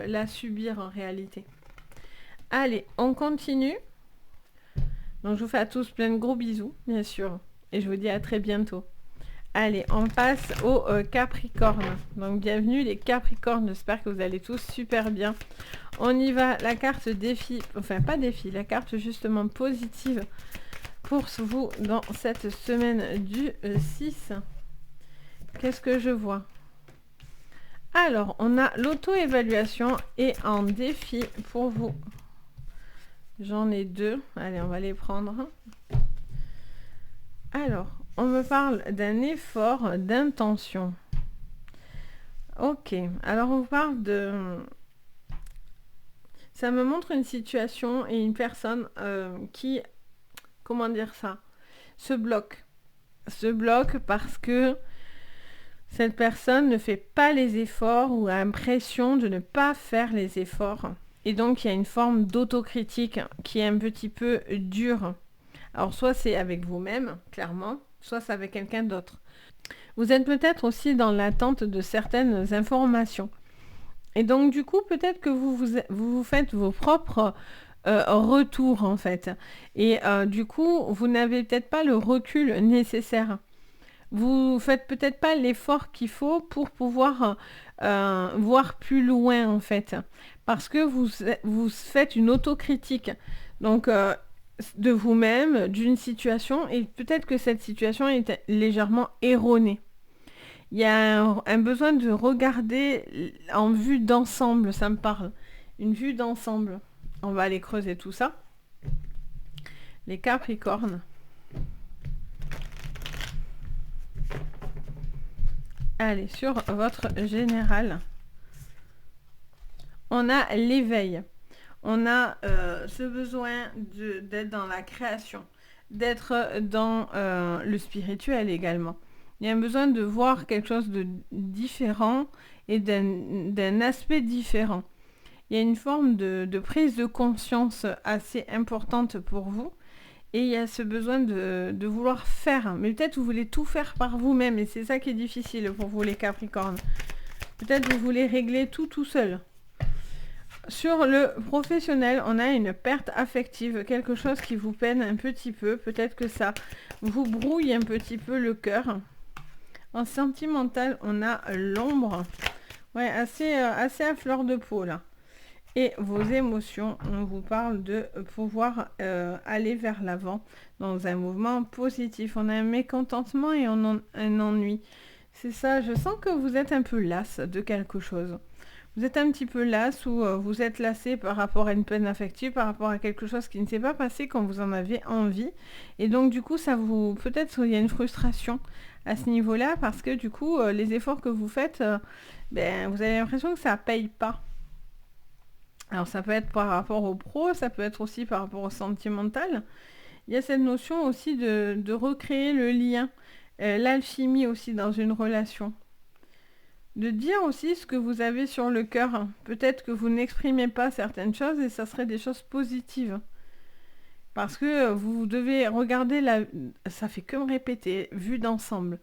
la subir en réalité. Allez, on continue. Donc je vous fais à tous plein de gros bisous, bien sûr, et je vous dis à très bientôt. Allez, on passe au Capricorne. Donc bienvenue les Capricornes, j'espère que vous allez tous super bien. On y va, la carte défi, enfin pas défi, la carte justement positive pour vous dans cette semaine du 6. Qu'est-ce que je vois? Alors, on a l'auto-évaluation et en défi pour vous. J'en ai 2. Allez, on va les prendre. Alors, on me parle d'un effort d'intention. Ok, alors on vous parle de... Ça me montre une situation et une personne qui, comment dire ça, se bloque. Se bloque parce que cette personne ne fait pas les efforts ou a l'impression de ne pas faire les efforts. Et donc, il y a une forme d'autocritique qui est un petit peu dure. Alors, soit c'est avec vous-même, clairement, soit c'est avec quelqu'un d'autre. Vous êtes peut-être aussi dans l'attente de certaines informations. Et donc, du coup, peut-être que vous faites vos propres retours, en fait. Et du coup, vous n'avez peut-être pas le recul nécessaire. Vous faites peut-être pas l'effort qu'il faut pour pouvoir voir plus loin, en fait. Parce que vous faites une autocritique. Donc, de vous-même, d'une situation, et peut-être que cette situation est légèrement erronée. Il y a un besoin de regarder en vue d'ensemble, ça me parle. Une vue d'ensemble. On va aller creuser tout ça. Les Capricornes. Allez, sur votre général. On a l'éveil. On a ce besoin d'être dans la création, d'être dans le spirituel également. Il y a un besoin de voir quelque chose de différent et d'un aspect différent. Il y a une forme de prise de conscience assez importante pour vous. Et il y a ce besoin de vouloir faire. Mais peut-être vous voulez tout faire par vous-même. Et c'est ça qui est difficile pour vous les Capricornes. Peut-être vous voulez régler tout seul. Sur le professionnel, on a une perte affective, quelque chose qui vous peine un petit peu. Peut-être que ça vous brouille un petit peu le cœur. En sentimental, on a l'ombre. Ouais, assez à fleur de peau là. Et vos émotions, on vous parle de pouvoir aller vers l'avant dans un mouvement positif. On a un mécontentement et un ennui. C'est ça, je sens que vous êtes un peu lasse de quelque chose. Vous êtes un petit peu lasse ou vous êtes lassé par rapport à une peine affective, par rapport à quelque chose qui ne s'est pas passé quand vous en avez envie. Et donc du coup, ça vous peut-être il y a une frustration à ce niveau-là parce que du coup, les efforts que vous faites, vous avez l'impression que ça ne paye pas. Alors ça peut être par rapport au pro, ça peut être aussi par rapport au sentimental. Il y a cette notion aussi de recréer le lien, l'alchimie aussi dans une relation. De dire aussi ce que vous avez sur le cœur. Peut-être que vous n'exprimez pas certaines choses et ça serait des choses positives. Parce que vous devez regarder ça fait que me répéter, vue d'ensemble.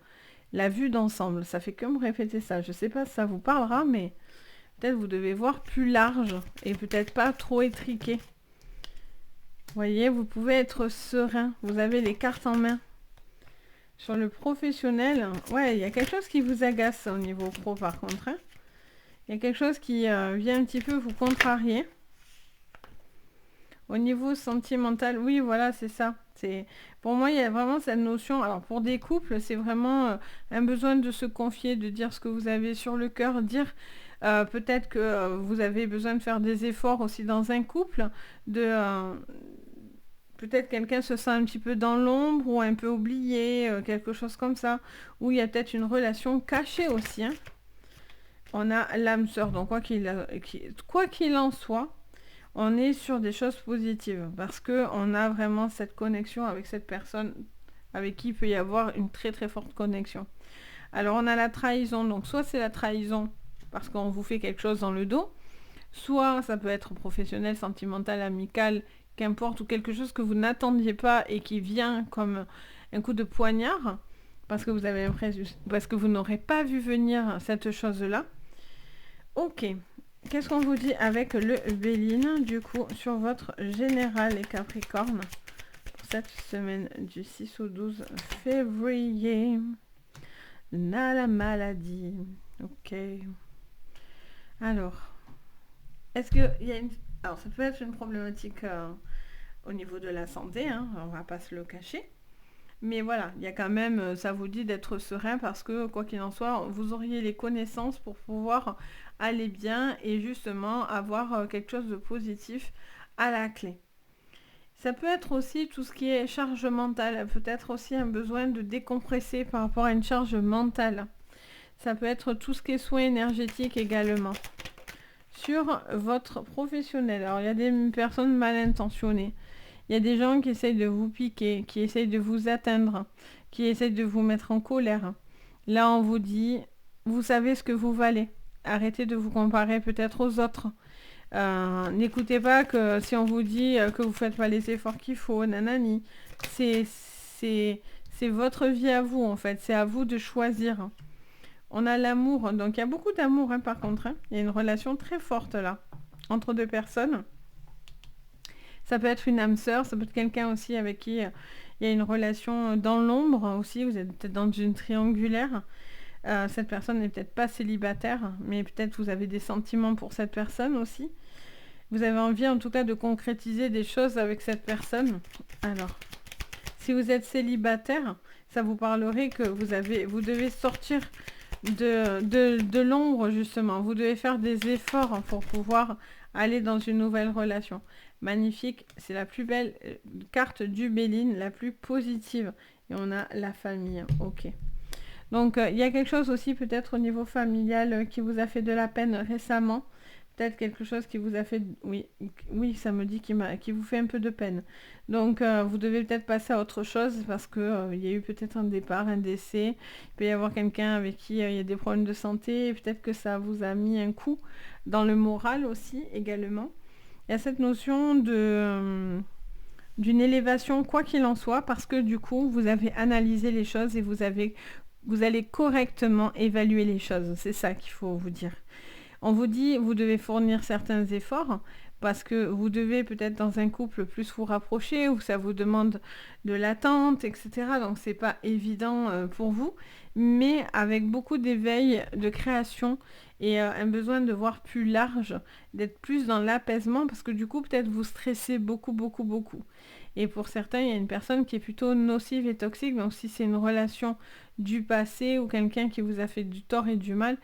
La vue d'ensemble, ça fait que me répéter ça. Je ne sais pas si ça vous parlera, mais peut-être vous devez voir plus large et peut-être pas trop étriqué. Vous voyez, vous pouvez être serein. Vous avez les cartes en main. Sur le professionnel, ouais, il y a quelque chose qui vous agace au niveau pro par contre. Hein. Il y a quelque chose qui vient un petit peu vous contrarier. Au niveau sentimental, oui, voilà, c'est ça. Pour moi, il y a vraiment cette notion. Alors, pour des couples, c'est vraiment un besoin de se confier, de dire ce que vous avez sur le cœur, dire peut-être que vous avez besoin de faire des efforts aussi dans un couple, peut-être quelqu'un se sent un petit peu dans l'ombre ou un peu oublié, quelque chose comme ça. Ou il y a peut-être une relation cachée aussi. Hein. On a l'âme sœur. Donc quoi qu'il en soit, on est sur des choses positives parce que on a vraiment cette connexion avec cette personne avec qui il peut y avoir une très très forte connexion. Alors on a la trahison, donc soit c'est la trahison parce qu'on vous fait quelque chose dans le dos, soit ça peut être professionnel, sentimental, amical, qu'importe, ou quelque chose que vous n'attendiez pas et qui vient comme un coup de poignard parce que vous avez l'impression, parce que vous n'aurez pas vu venir cette chose-là. Ok. Qu'est-ce qu'on vous dit avec le Béline, du coup, sur votre général, les Capricornes, pour cette semaine du 6 au 12 février? La maladie. Ok. Alors, est-ce qu'il y a une... Alors, ça peut être une problématique au niveau de la santé, hein, on va pas se le cacher. Mais voilà, il y a quand même, ça vous dit d'être serein parce que, quoi qu'il en soit, vous auriez les connaissances pour pouvoir aller bien et justement avoir quelque chose de positif à la clé. Ça peut être aussi tout ce qui est charge mentale, peut-être aussi un besoin de décompresser par rapport à une charge mentale. Ça peut être tout ce qui est soins énergétiques également. Sur votre professionnel, alors il y a des personnes mal intentionnées. Il y a des gens qui essayent de vous piquer, qui essayent de vous atteindre, qui essayent de vous mettre en colère. Là, on vous dit, vous savez ce que vous valez. Arrêtez de vous comparer peut-être aux autres. N'écoutez pas que si on vous dit que vous ne faites pas les efforts qu'il faut, nanani. C'est votre vie à vous, en fait. C'est à vous de choisir. On a l'amour. Donc, il y a beaucoup d'amour, hein, par contre. Hein. Il y a une relation très forte, là, entre deux personnes. Ça peut être une âme sœur, ça peut être quelqu'un aussi avec qui il y a une relation dans l'ombre aussi, vous êtes peut-être dans une triangulaire. Cette personne n'est peut-être pas célibataire, mais peut-être vous avez des sentiments pour cette personne aussi. Vous avez envie en tout cas de concrétiser des choses avec cette personne. Alors, si vous êtes célibataire, ça vous parlerait que vous devez sortir de l'ombre justement. Vous devez faire des efforts pour pouvoir aller dans une nouvelle relation. Magnifique, c'est la plus belle carte du Béline, la plus positive. Et on a la famille, ok. Donc, il y a quelque chose aussi peut-être au niveau familial qui vous a fait de la peine récemment. Peut-être quelque chose qui vous a fait... Oui, ça me dit qui vous fait un peu de peine. Donc, vous devez peut-être passer à autre chose parce que il y a eu peut-être un départ, un décès. Il peut y avoir quelqu'un avec qui il y a des problèmes de santé. Et peut-être que ça vous a mis un coup dans le moral aussi, également. Il y a cette notion d'une élévation, quoi qu'il en soit, parce que du coup, vous avez analysé les choses et vous allez correctement évaluer les choses. C'est ça qu'il faut vous dire. On vous dit, vous devez fournir certains efforts parce que vous devez peut-être dans un couple plus vous rapprocher ou ça vous demande de l'attente, etc. Donc c'est pas évident pour vous, mais avec beaucoup d'éveil, de création et un besoin de voir plus large, d'être plus dans l'apaisement parce que du coup peut-être vous stressez beaucoup, beaucoup, beaucoup. Et pour certains, il y a une personne qui est plutôt nocive et toxique, donc si c'est une relation du passé ou quelqu'un qui vous a fait du tort et du mal,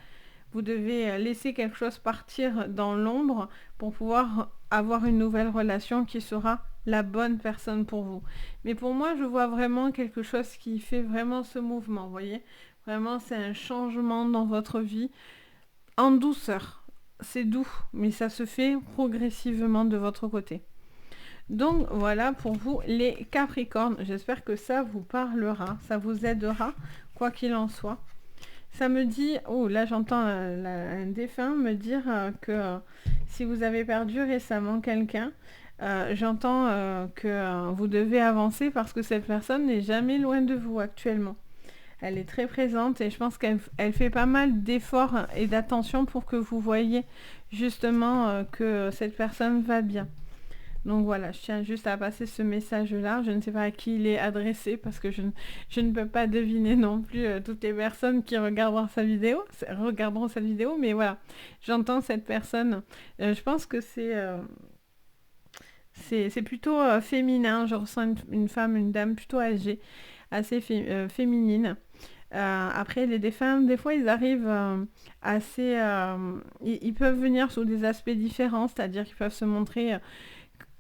vous devez laisser quelque chose partir dans l'ombre pour pouvoir avoir une nouvelle relation qui sera la bonne personne pour vous. Mais pour moi, je vois vraiment quelque chose qui fait vraiment ce mouvement, vous voyez. Vraiment, c'est un changement dans votre vie en douceur. C'est doux, mais ça se fait progressivement de votre côté. Donc voilà pour vous les Capricornes. J'espère que ça vous parlera, ça vous aidera, quoi qu'il en soit. Ça me dit, oh là j'entends un défunt me dire que si vous avez perdu récemment quelqu'un, j'entends que vous devez avancer parce que cette personne n'est jamais loin de vous actuellement. Elle est très présente et je pense qu'elle fait pas mal d'efforts et d'attention pour que vous voyez justement que cette personne va bien. Donc voilà, je tiens juste à passer ce message-là. Je ne sais pas à qui il est adressé parce que je ne peux pas deviner non plus toutes les personnes qui regarderont cette vidéo, mais voilà, j'entends cette personne. Je pense que c'est plutôt féminin. Je ressens une femme, une dame plutôt âgée, assez féminine. Après, les défunts, des fois, ils arrivent assez... ils peuvent venir sous des aspects différents, c'est-à-dire qu'ils peuvent se montrer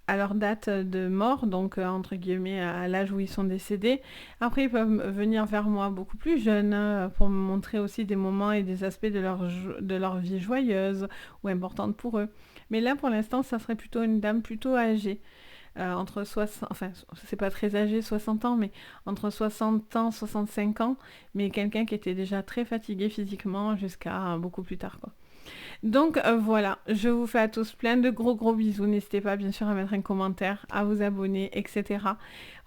à leur date de mort, donc entre guillemets à l'âge où ils sont décédés. Après, ils peuvent venir vers moi beaucoup plus jeunes pour me montrer aussi des moments et des aspects de leur vie joyeuse ou importante pour eux. Mais là, pour l'instant, ça serait plutôt une dame plutôt âgée. Entre 60, enfin, c'est pas très âgé, 60 ans, mais entre 60 ans, 65 ans, mais quelqu'un qui était déjà très fatigué physiquement jusqu'à beaucoup plus tard, quoi. Donc voilà, je vous fais à tous plein de gros gros bisous. N'hésitez pas bien sûr à mettre un commentaire, à vous abonner, etc.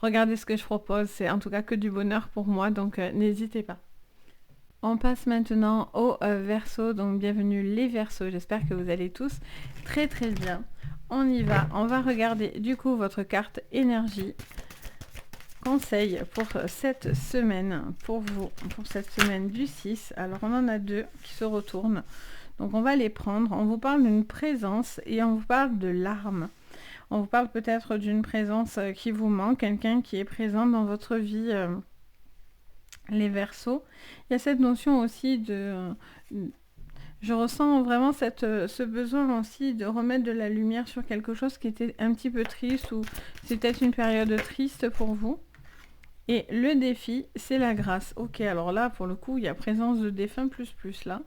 Regardez ce que je propose, c'est en tout cas que du bonheur pour moi, donc n'hésitez pas. On passe maintenant au Verseau, donc bienvenue les Verseaux, j'espère que vous allez tous très très bien. On y va, on va regarder du coup votre carte énergie. Conseil pour cette semaine, pour vous, pour cette semaine du 6. Alors on en a deux qui se retournent. Donc on va les prendre. On vous parle d'une présence et on vous parle de larmes. On vous parle peut-être d'une présence qui vous manque, quelqu'un qui est présent dans votre vie, les Verseaux. Il y a cette notion aussi de... Je ressens vraiment ce besoin aussi de remettre de la lumière sur quelque chose qui était un petit peu triste ou c'est peut-être une période triste pour vous. Et le défi, c'est la grâce. Ok, alors là, pour le coup, il y a présence de défunt plus là.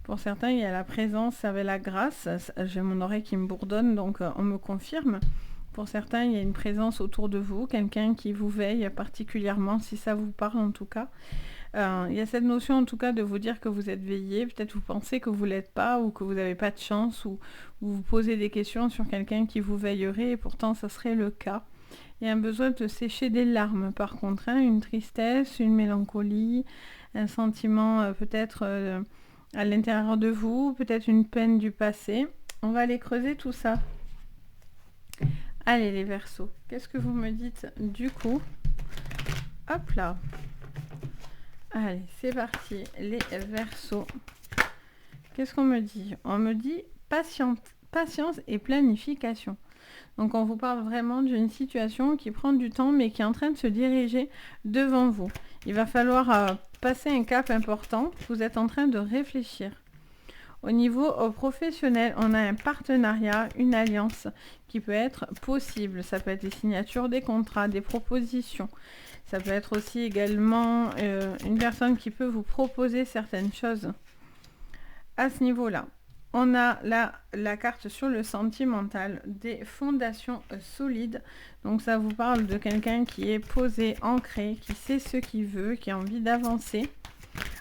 Pour certains, il y a la présence avec la grâce. J'ai mon oreille qui me bourdonne, donc on me confirme. Pour certains, il y a une présence autour de vous, quelqu'un qui vous veille particulièrement, si ça vous parle en tout cas. Il y a cette notion en tout cas de vous dire que vous êtes veillé. Peut-être vous pensez que vous ne l'êtes pas ou que vous n'avez pas de chance ou vous posez des questions sur quelqu'un qui vous veillerait et pourtant ça serait le cas. Il y a un besoin de sécher des larmes par contre, hein, une tristesse, une mélancolie, un sentiment peut-être à l'intérieur de vous, peut-être une peine du passé. On va aller creuser tout ça. Allez les Verseaux, qu'est-ce que vous me dites du coup? Hop là. Allez, c'est parti, les Verseaux. Qu'est-ce qu'on me dit? On me dit patience et planification. Donc on vous parle vraiment d'une situation qui prend du temps mais qui est en train de se diriger devant vous. Il va falloir passer un cap important. Vous êtes en train de réfléchir. Au niveau professionnel, on a un partenariat, une alliance qui peut être possible. Ça peut être des signatures, des contrats, des propositions. Ça peut être aussi également une personne qui peut vous proposer certaines choses. À ce niveau-là, on a la carte sur le sentimental, des fondations solides. Donc ça vous parle de quelqu'un qui est posé, ancré, qui sait ce qu'il veut, qui a envie d'avancer.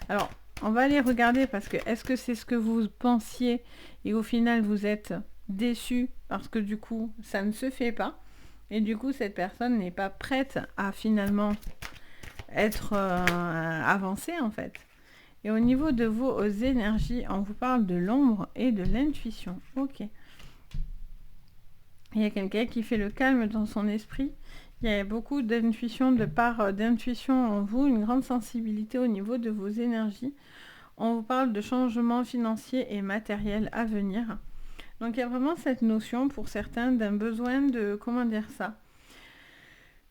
Alors, on va aller regarder parce que est-ce que c'est ce que vous pensiez et au final vous êtes déçu parce que du coup ça ne se fait pas et du coup cette personne n'est pas prête à finalement être avancée en fait. Et au niveau de vos énergies, on vous parle de l'ombre et de l'intuition. Ok. Il y a quelqu'un qui fait le calme dans son esprit. Il y a beaucoup d'intuition, de part d'intuition en vous, une grande sensibilité au niveau de vos énergies. On vous parle de changements financiers et matériels à venir. Donc il y a vraiment cette notion pour certains d'un besoin de, comment dire ça,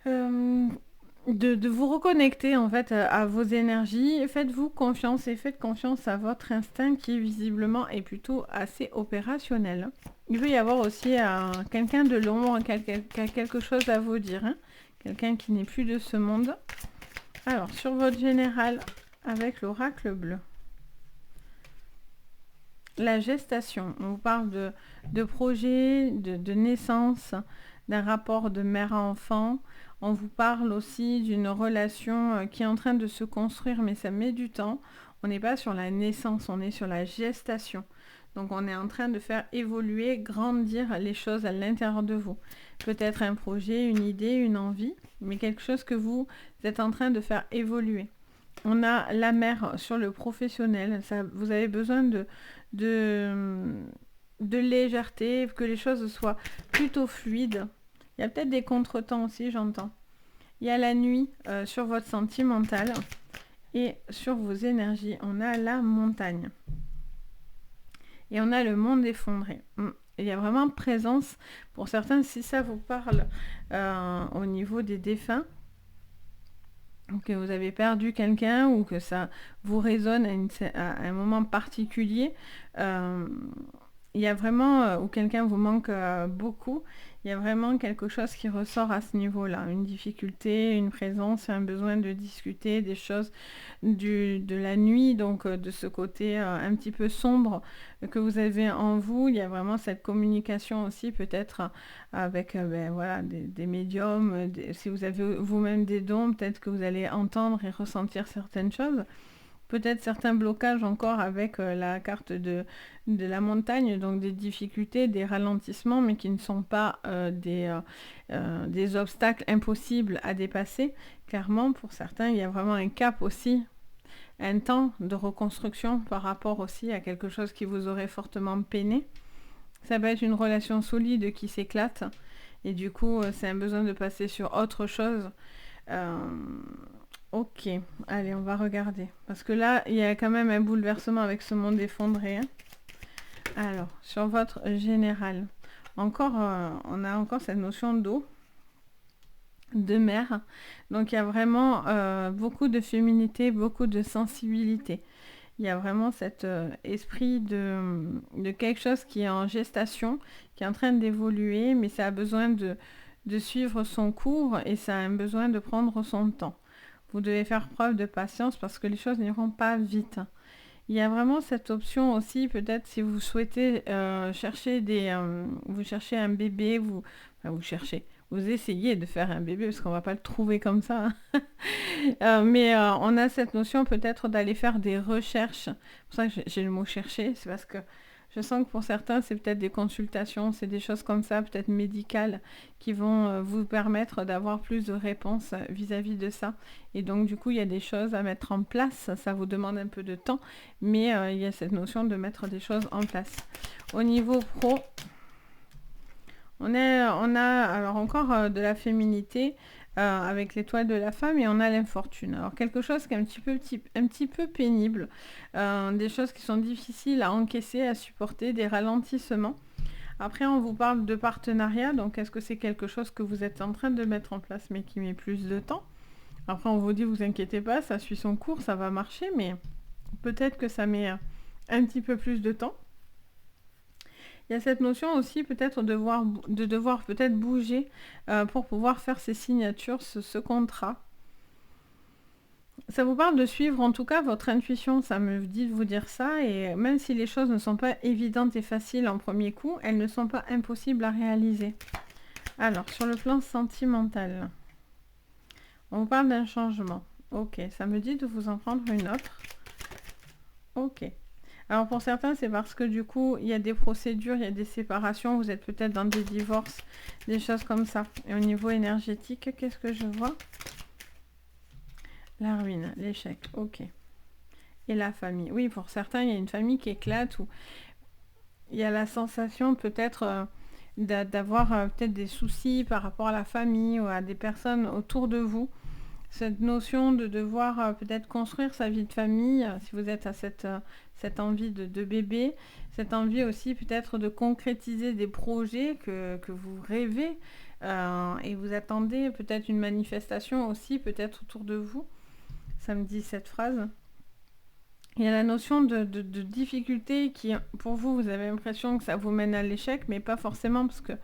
de vous reconnecter en fait à vos énergies. Faites-vous confiance et faites confiance à votre instinct qui visiblement est plutôt assez opérationnel. Il peut y avoir aussi quelqu'un de l'ombre qui a quelque chose à vous dire, hein, quelqu'un qui n'est plus de ce monde. Alors sur votre général avec l'oracle bleu. La gestation, on vous parle de projet, de naissance, d'un rapport de mère à enfant. On vous parle aussi d'une relation qui est en train de se construire, mais ça met du temps. On n'est pas sur la naissance, on est sur la gestation. Donc on est en train de faire évoluer, grandir les choses à l'intérieur de vous. Peut-être un projet, une idée, une envie, mais quelque chose que vous êtes en train de faire évoluer. On a la mère sur le professionnel. Ça, vous avez besoin de légèreté, que les choses soient plutôt fluides. Il y a peut-être des contretemps aussi, j'entends. Il y a la nuit sur votre sentimental et sur vos énergies. On a la montagne. Et on a le monde effondré. Il y a vraiment présence, pour certains, si ça vous parle au niveau des défunts, que vous avez perdu quelqu'un ou que ça vous résonne à un moment particulier, il y a vraiment, où quelqu'un vous manque beaucoup, Il y a vraiment quelque chose qui ressort à ce niveau-là, une difficulté, une présence, un besoin de discuter des choses de la nuit, donc de ce côté un petit peu sombre que vous avez en vous. Il y a vraiment cette communication aussi peut-être avec ben, voilà, des médiums, si vous avez vous-même des dons, peut-être que vous allez entendre et ressentir certaines choses. Peut-être certains blocages encore avec la carte de la montagne, donc des difficultés, des ralentissements, mais qui ne sont pas des obstacles impossibles à dépasser. Clairement, pour certains, il y a vraiment un cap aussi, un temps de reconstruction par rapport aussi à quelque chose qui vous aurait fortement peiné. Ça peut être une relation solide qui s'éclate, et du coup, c'est un besoin de passer sur autre chose. Euh, Ok, allez, on va regarder. Parce que là, il y a quand même un bouleversement avec ce monde effondré, hein. Alors, sur votre général, encore, on a encore cette notion d'eau, de mer. Donc, il y a vraiment beaucoup de féminité, beaucoup de sensibilité. Il y a vraiment cet esprit de quelque chose qui est en gestation, qui est en train d'évoluer, mais ça a besoin de suivre son cours et ça a un besoin de prendre son temps. Vous devez faire preuve de patience parce que les choses n'iront pas vite. Il y a vraiment cette option aussi, peut-être si vous souhaitez chercher vous cherchez un bébé, vous essayez de faire un bébé parce qu'on ne va pas le trouver comme ça, hein. Mais on a cette notion peut-être d'aller faire des recherches. C'est pour ça que j'ai le mot chercher, c'est parce que je sens que pour certains, c'est peut-être des consultations, c'est des choses comme ça, peut-être médicales, qui vont vous permettre d'avoir plus de réponses vis-à-vis de ça. Et donc, du coup, il y a des choses à mettre en place. Ça vous demande un peu de temps, mais il y a cette notion de mettre des choses en place. Au niveau pro, on a alors encore de la féminité avec l'étoile de la femme et on a l'infortune. Alors quelque chose qui est un petit peu pénible, des choses qui sont difficiles à encaisser, à supporter, des ralentissements. Après, on vous parle de partenariat, donc est-ce que c'est quelque chose que vous êtes en train de mettre en place mais qui met plus de temps? Après, on vous dit, vous inquiétez pas, ça suit son cours, ça va marcher, mais peut-être que ça met un petit peu plus de temps. Il y a cette notion aussi peut-être de devoir peut-être bouger pour pouvoir faire ces signatures, ce contrat. Ça vous parle de suivre en tout cas votre intuition, ça me dit de vous dire ça, et même si les choses ne sont pas évidentes et faciles en premier coup, elles ne sont pas impossibles à réaliser. Alors, sur le plan sentimental, on vous parle d'un changement. Ok, ça me dit de vous en prendre une autre. Ok. Alors pour certains, c'est parce que du coup, il y a des procédures, il y a des séparations, vous êtes peut-être dans des divorces, des choses comme ça. Et au niveau énergétique, qu'est-ce que je vois? La ruine, l'échec, ok. Et la famille. Oui, pour certains, il y a une famille qui éclate, ou il y a la sensation peut-être d'avoir peut-être des soucis par rapport à la famille ou à des personnes autour de vous. Cette notion de devoir peut-être construire sa vie de famille, si vous êtes à cette envie de bébé, cette envie aussi peut-être de concrétiser des projets que vous rêvez et vous attendez peut-être une manifestation aussi peut-être autour de vous. Ça me dit cette phrase. Il y a la notion de difficulté qui, pour vous, vous avez l'impression que ça vous mène à l'échec, mais pas forcément parce que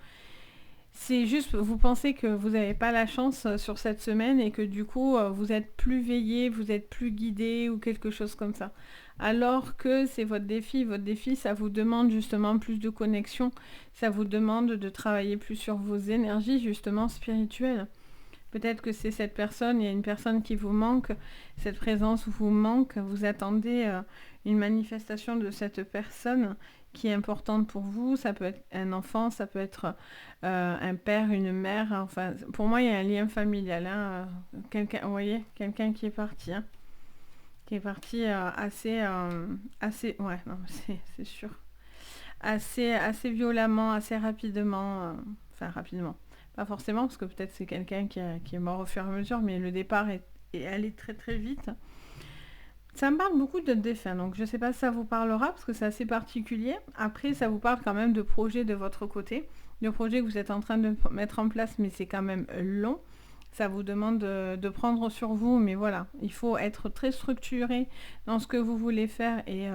c'est juste, vous pensez que vous n'avez pas la chance sur cette semaine et que du coup, vous êtes plus veillé, vous êtes plus guidé ou quelque chose comme ça. Alors que c'est votre défi. Votre défi, ça vous demande justement plus de connexion. Ça vous demande de travailler plus sur vos énergies justement spirituelles. Peut-être que c'est cette personne, il y a une personne qui vous manque, cette présence vous manque, vous attendez une manifestation de cette personne qui est importante pour vous. Ça peut être un enfant, ça peut être un père, une mère. Enfin, pour moi, il y a un lien familial, hein. Quelqu'un, vous voyez, quelqu'un qui est parti, hein, qui est parti assez, ouais, non, c'est sûr, assez violemment, assez rapidement, enfin rapidement. Pas forcément, parce que peut-être c'est quelqu'un qui est mort au fur et à mesure, mais le départ est allé très très vite. Ça me parle beaucoup de défunts, donc je ne sais pas si ça vous parlera, parce que c'est assez particulier. Après, ça vous parle quand même de projets de votre côté, de projets que vous êtes en train de mettre en place, mais c'est quand même long. Ça vous demande de prendre sur vous, mais voilà, il faut être très structuré dans ce que vous voulez faire et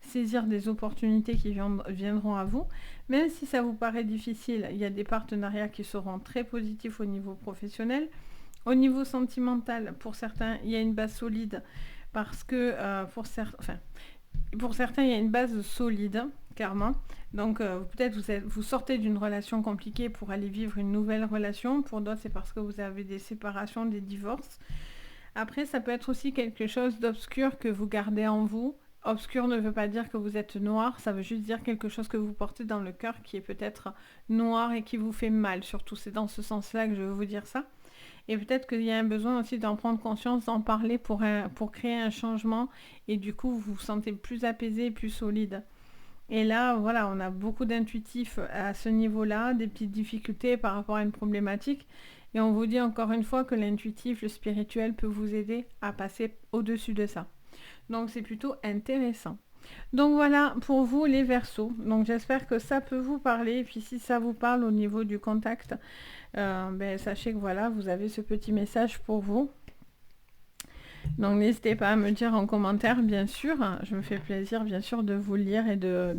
saisir des opportunités qui viendront à vous. Même si ça vous paraît difficile, il y a des partenariats qui seront très positifs au niveau professionnel. Au niveau sentimental, pour certains, il y a une base solide parce que pour certains, il y a une base solide, clairement. Donc peut-être vous sortez d'une relation compliquée pour aller vivre une nouvelle relation. Pour d'autres, c'est parce que vous avez des séparations, des divorces. Après, ça peut être aussi quelque chose d'obscur que vous gardez en vous. Obscur ne veut pas dire que vous êtes noir, ça veut juste dire quelque chose que vous portez dans le cœur qui est peut-être noir et qui vous fait mal. Surtout, c'est dans ce sens-là que je veux vous dire ça. Et peut-être qu'il y a un besoin aussi d'en prendre conscience, d'en parler pour créer un changement. Et du coup, vous vous sentez plus apaisé, plus solide. Et là, voilà, on a beaucoup d'intuitifs à ce niveau-là, des petites difficultés par rapport à une problématique. Et on vous dit encore une fois que l'intuitif, le spirituel peut vous aider à passer au-dessus de ça. Donc c'est plutôt intéressant. Donc voilà pour vous les Verseaux. Donc j'espère que ça peut vous parler. Et puis si ça vous parle au niveau du contact, sachez que voilà, vous avez ce petit message pour vous. Donc n'hésitez pas à me dire en commentaire, bien sûr. Je me fais plaisir, bien sûr, de vous lire et de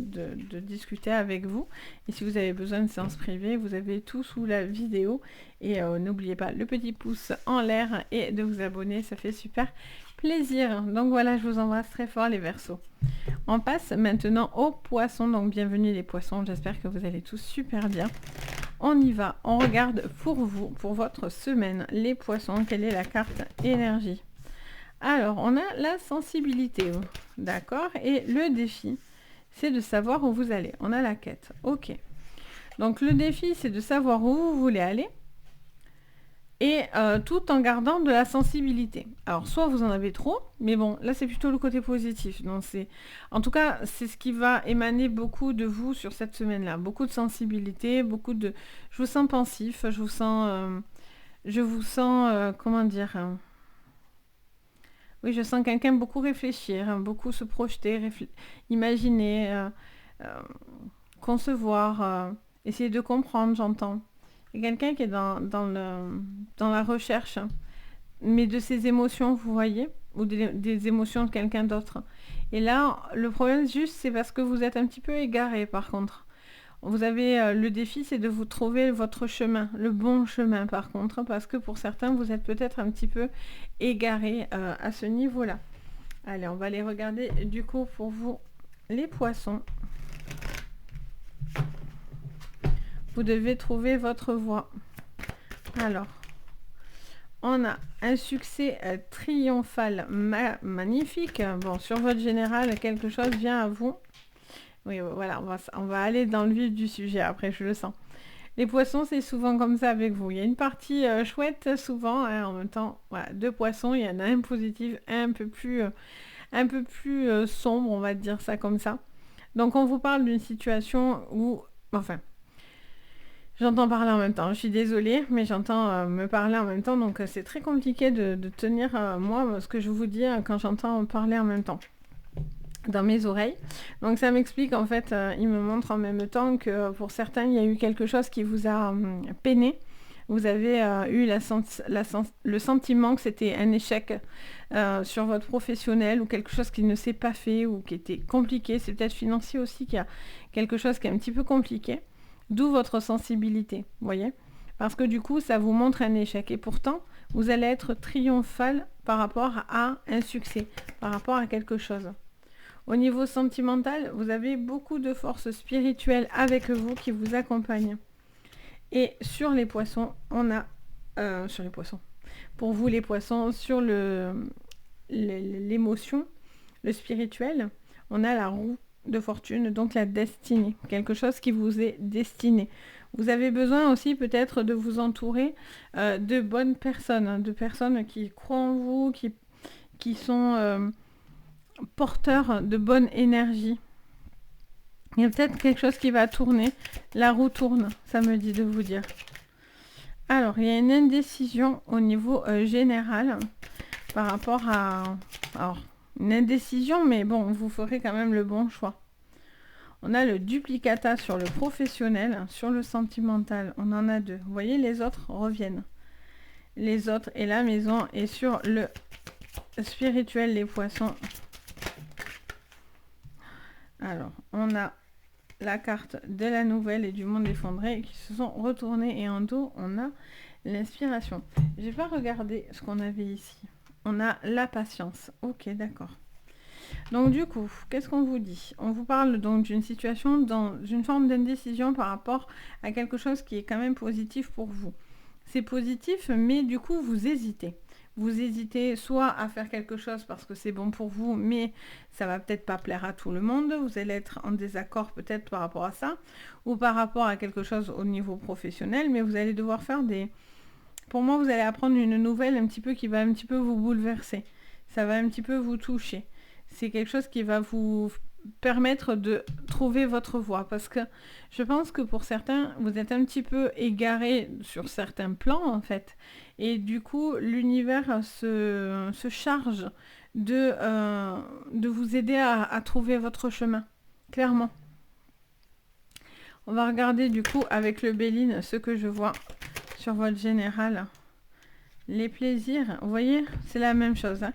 discuter avec vous. Et si vous avez besoin de séance privée, vous avez tout sous la vidéo. Et n'oubliez pas le petit pouce en l'air et de vous abonner, ça fait super plaisir. Donc voilà, je vous embrasse très fort les Verseaux. On passe maintenant aux Poissons. Donc bienvenue les Poissons, j'espère que vous allez tous super bien. On y va, on regarde pour vous, pour votre semaine, les Poissons, quelle est la carte énergie. Alors, on a la sensibilité, d'accord? Et le défi, c'est de savoir où vous allez. On a la quête, ok. Donc, le défi, c'est de savoir où vous voulez aller et tout en gardant de la sensibilité. Alors, soit vous en avez trop, mais bon, là, c'est plutôt le côté positif. Donc, en tout cas, c'est ce qui va émaner beaucoup de vous sur cette semaine-là. Beaucoup de sensibilité, beaucoup de... Je vous sens pensif, je vous sens, comment dire... Oui, je sens quelqu'un beaucoup réfléchir, beaucoup se projeter, imaginer, concevoir, essayer de comprendre, j'entends. Il y a quelqu'un qui est dans la recherche, mais de ses émotions, vous voyez, ou des émotions de quelqu'un d'autre. Et là, le problème, juste, c'est parce que vous êtes un petit peu égaré, par contre. Vous avez le défi, c'est de vous trouver votre chemin, le bon chemin par contre, parce que pour certains, vous êtes peut-être un petit peu égaré à ce niveau-là. Allez, on va aller regarder du coup pour vous les Poissons. Vous devez trouver votre voie. Alors, on a un succès triomphal magnifique. Bon, sur votre général, quelque chose vient à vous. Oui, voilà, on va aller dans le vif du sujet, après, je le sens. Les Poissons, c'est souvent comme ça avec vous. Il y a une partie chouette, souvent, hein, en même temps, voilà, 2 Poissons, il y en a un positif, un peu plus sombre, on va dire ça comme ça. Donc, on vous parle d'une situation où, enfin, j'entends parler en même temps. Je suis désolée, mais j'entends me parler en même temps, donc c'est très compliqué de tenir, moi, ce que je vous dis quand j'entends parler en même temps dans mes oreilles. Donc ça m'explique en fait, il me montre en même temps que pour certains il y a eu quelque chose qui vous a peiné. Vous avez eu le sentiment que c'était un échec sur votre professionnel ou quelque chose qui ne s'est pas fait ou qui était compliqué. C'est peut-être financier aussi qu'il y a quelque chose qui est un petit peu compliqué. D'où votre sensibilité, vous voyez? Parce que du coup ça vous montre un échec et pourtant vous allez être triomphal par rapport à un succès, par rapport à quelque chose. Au niveau sentimental, vous avez beaucoup de forces spirituelles avec vous qui vous accompagnent. Et sur les Poissons, on a... sur les Poissons. Pour vous les Poissons, sur l'émotion, le spirituel, on a la roue de fortune, donc la destinée. Quelque chose qui vous est destiné. Vous avez besoin aussi peut-être de vous entourer de bonnes personnes, hein, de personnes qui croient en vous, qui sont... porteur de bonne énergie. Il y a peut-être quelque chose qui va tourner. La roue tourne, ça me dit de vous dire. Alors, il y a une indécision au niveau général par rapport à... Alors, une indécision, mais bon, vous ferez quand même le bon choix. On a le duplicata sur le professionnel, sur le sentimental, on en a 2. Vous voyez, les autres reviennent. Les autres et la maison, et sur le spirituel, les Poissons... Alors, on a la carte de la nouvelle et du monde effondré qui se sont retournés et en dos, on a l'inspiration. Je vais pas regarder ce qu'on avait ici. On a la patience. Ok, d'accord. Donc du coup, qu'est-ce qu'on vous dit? On vous parle donc d'une situation dans une forme d'indécision par rapport à quelque chose qui est quand même positif pour vous. C'est positif, mais du coup, vous hésitez. Vous hésitez soit à faire quelque chose parce que c'est bon pour vous, mais ça va peut-être pas plaire à tout le monde. Vous allez être en désaccord peut-être par rapport à ça, ou par rapport à quelque chose au niveau professionnel, mais vous allez devoir faire des... Pour moi, vous allez apprendre une nouvelle un petit peu qui va un petit peu vous bouleverser. Ça va un petit peu vous toucher. C'est quelque chose qui va vous permettre de trouver votre voie. Parce que je pense que pour certains, vous êtes un petit peu égarés sur certains plans, en fait. Et du coup, l'univers se charge de vous aider à trouver votre chemin. Clairement. On va regarder du coup avec le Béline ce que je vois sur votre général. Les plaisirs, vous voyez, c'est la même chose. Hein.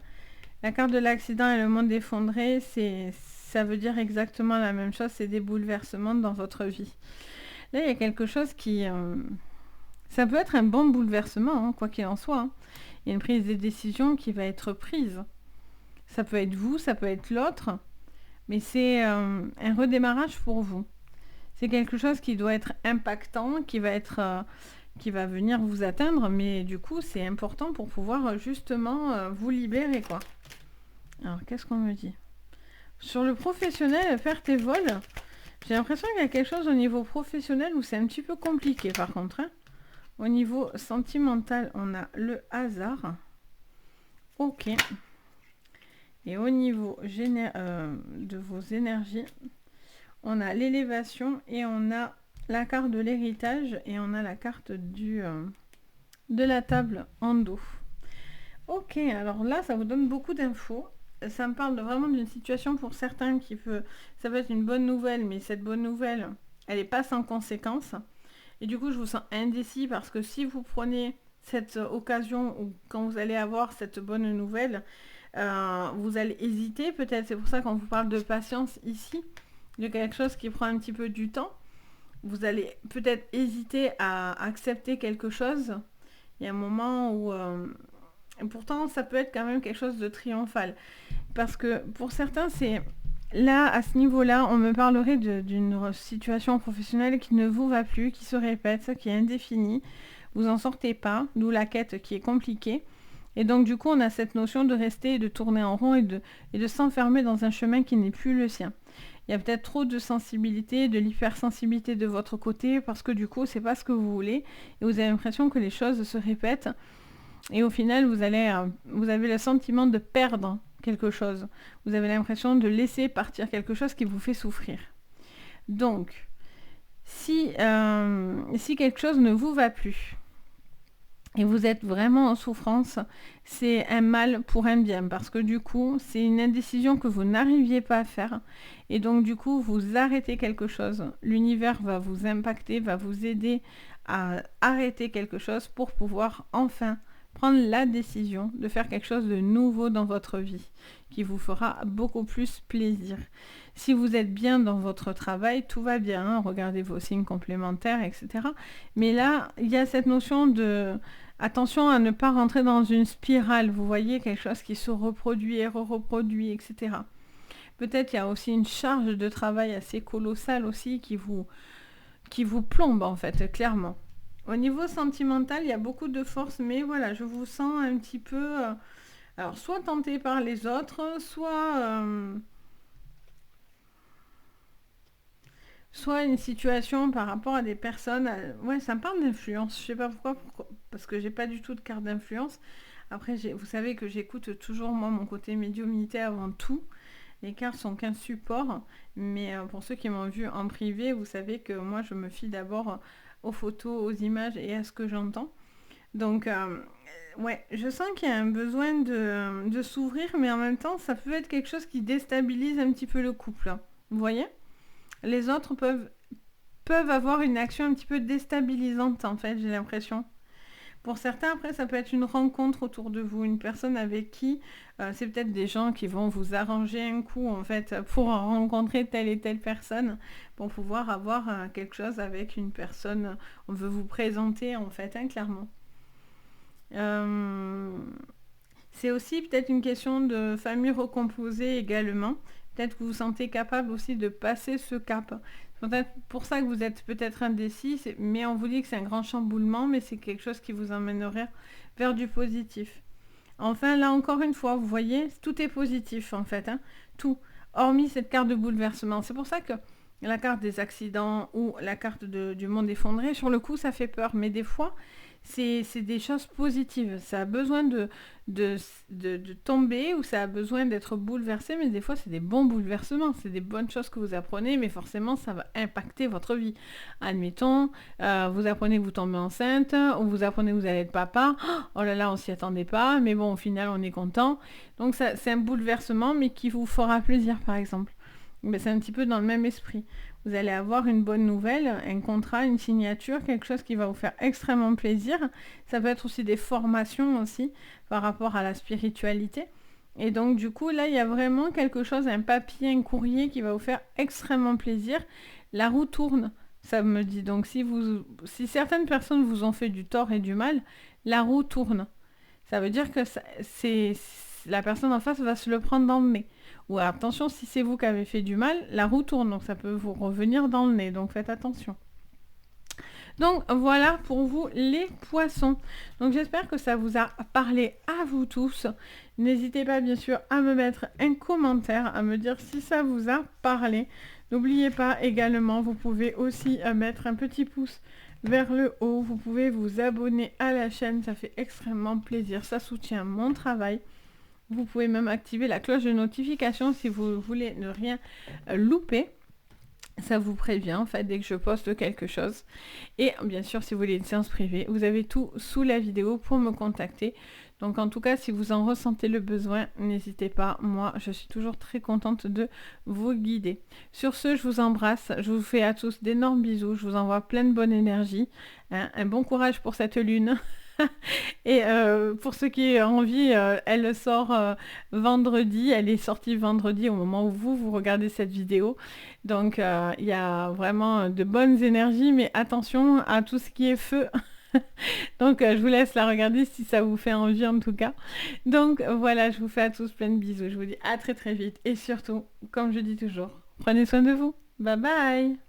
La carte de l'accident et le monde effondré, ça veut dire exactement la même chose, c'est des bouleversements dans votre vie. Là, il y a quelque chose qui... ça peut être un bon bouleversement, hein, quoi qu'il en soit. Hein. Il y a une prise de décision qui va être prise. Ça peut être vous, ça peut être l'autre, mais c'est un redémarrage pour vous. C'est quelque chose qui doit être impactant, qui va venir vous atteindre, mais du coup, c'est important pour pouvoir justement vous libérer, quoi. Alors, qu'est-ce qu'on me dit? Sur le professionnel, perte et vol, j'ai l'impression qu'il y a quelque chose au niveau professionnel où c'est un petit peu compliqué, par contre. Hein. Au niveau sentimental, on a le hasard. Ok. Et au niveau de vos énergies, on a l'élévation et on a la carte de l'héritage et on a la carte de la table en dos. Ok, alors là, ça vous donne beaucoup d'infos. Ça me parle vraiment d'une situation pour certains ça peut être une bonne nouvelle, mais cette bonne nouvelle, elle n'est pas sans conséquence. Et du coup, je vous sens indécis parce que si vous prenez cette occasion ou quand vous allez avoir cette bonne nouvelle, vous allez hésiter peut-être. C'est pour ça qu'on vous parle de patience ici, de quelque chose qui prend un petit peu du temps. Vous allez peut-être hésiter à accepter quelque chose. Il y a un moment où... pourtant, ça peut être quand même quelque chose de triomphal. Parce que pour certains, c'est... Là, à ce niveau-là, on me parlerait d'une situation professionnelle qui ne vous va plus, qui se répète, qui est indéfinie. Vous n'en sortez pas, d'où la quête qui est compliquée. Et donc, du coup, on a cette notion de rester et de tourner en rond et de s'enfermer dans un chemin qui n'est plus le sien. Il y a peut-être trop de sensibilité, de l'hypersensibilité de votre côté, parce que du coup, c'est pas ce que vous voulez. Et vous avez l'impression que les choses se répètent. Et au final, vous avez le sentiment de perdre quelque chose. Vous avez l'impression de laisser partir quelque chose qui vous fait souffrir. Donc, si quelque chose ne vous va plus, et vous êtes vraiment en souffrance, c'est un mal pour un bien, parce que du coup, c'est une indécision que vous n'arriviez pas à faire, et donc du coup, vous arrêtez quelque chose. L'univers va vous impacter, va vous aider à arrêter quelque chose pour pouvoir enfin prendre la décision de faire quelque chose de nouveau dans votre vie, qui vous fera beaucoup plus plaisir. Si vous êtes bien dans votre travail, tout va bien, hein, regardez vos signes complémentaires, etc. Mais là, il y a cette notion de... Attention à ne pas rentrer dans une spirale, vous voyez, quelque chose qui se reproduit et reproduit, etc. Peut-être il y a aussi une charge de travail assez colossale aussi qui vous plombe en fait, clairement. Au niveau sentimental, il y a beaucoup de force, mais voilà, je vous sens un petit peu... alors, soit tenté par les autres, soit une situation par rapport à des personnes... ouais, ça me parle d'influence, je sais pas pourquoi, parce que j'ai pas du tout de carte d'influence. Après, vous savez que j'écoute toujours, moi, mon côté médiumnité avant tout. Les cartes sont qu'un support, mais pour ceux qui m'ont vu en privé, vous savez que moi, je me fie d'abord aux photos, aux images et à ce que j'entends. Donc, ouais, je sens qu'il y a un besoin de s'ouvrir, mais en même temps, ça peut être quelque chose qui déstabilise un petit peu le couple. Vous voyez ? Les autres peuvent avoir une action un petit peu déstabilisante, en fait, j'ai l'impression. Pour certains, après, ça peut être une rencontre autour de vous, une personne avec qui, c'est peut-être des gens qui vont vous arranger un coup, en fait, pour rencontrer telle et telle personne, pour pouvoir avoir quelque chose avec une personne. On veut vous présenter, en fait, hein, clairement. Euh, c'est aussi peut-être une question de famille recomposée également. Peut-être que vous vous sentez capable aussi de passer ce cap. C'est peut-être pour ça que vous êtes peut-être indécis, mais on vous dit que c'est un grand chamboulement, mais c'est quelque chose qui vous emmènerait vers du positif. Enfin, là encore une fois, vous voyez, tout est positif en fait, hein, tout, hormis cette carte de bouleversement. C'est pour ça que la carte des accidents ou la carte du monde effondré, sur le coup, ça fait peur, mais des fois, c'est des choses positives. Ça a besoin de tomber ou ça a besoin d'être bouleversé, mais des fois, c'est des bons bouleversements. C'est des bonnes choses que vous apprenez, mais forcément, ça va impacter votre vie. Admettons, vous apprenez que vous tombez enceinte, ou vous apprenez que vous allez être papa. Oh là là, on s'y attendait pas, mais bon, au final, on est content. Donc, ça, c'est un bouleversement, mais qui vous fera plaisir, par exemple. Mais c'est un petit peu dans le même esprit. Vous allez avoir une bonne nouvelle, un contrat, une signature, quelque chose qui va vous faire extrêmement plaisir. Ça peut être aussi des formations aussi par rapport à la spiritualité. Et donc du coup, là, il y a vraiment quelque chose, un papier, un courrier qui va vous faire extrêmement plaisir. La roue tourne, ça me dit. Donc si certaines personnes vous ont fait du tort et du mal, la roue tourne. Ça veut dire que la personne en face va se le prendre dans le nez. Ou attention, si c'est vous qui avez fait du mal, la roue tourne, donc ça peut vous revenir dans le nez, donc faites attention. Donc voilà pour vous les poissons. Donc j'espère que ça vous a parlé à vous tous. N'hésitez pas bien sûr à me mettre un commentaire, à me dire si ça vous a parlé. N'oubliez pas également, vous pouvez aussi mettre un petit pouce vers le haut. Vous pouvez vous abonner à la chaîne, ça fait extrêmement plaisir, ça soutient mon travail. Vous pouvez même activer la cloche de notification si vous voulez ne rien louper. Ça vous prévient en fait dès que je poste quelque chose. Et bien sûr, si vous voulez une séance privée, vous avez tout sous la vidéo pour me contacter. Donc en tout cas, si vous en ressentez le besoin, n'hésitez pas. Moi, je suis toujours très contente de vous guider. Sur ce, je vous embrasse. Je vous fais à tous d'énormes bisous. Je vous envoie plein de bonne énergie. Hein, un bon courage pour cette lune. Et pour ceux qui ont envie, elle sort vendredi. Elle est sortie vendredi au moment où vous regardez cette vidéo. Donc il y a vraiment de bonnes énergies, mais attention à tout ce qui est feu. Donc je vous laisse la regarder si ça vous fait envie en tout cas. Donc voilà, je vous fais à tous plein de bisous. Je vous dis à très très vite. Et surtout, comme je dis toujours, prenez soin de vous. Bye bye.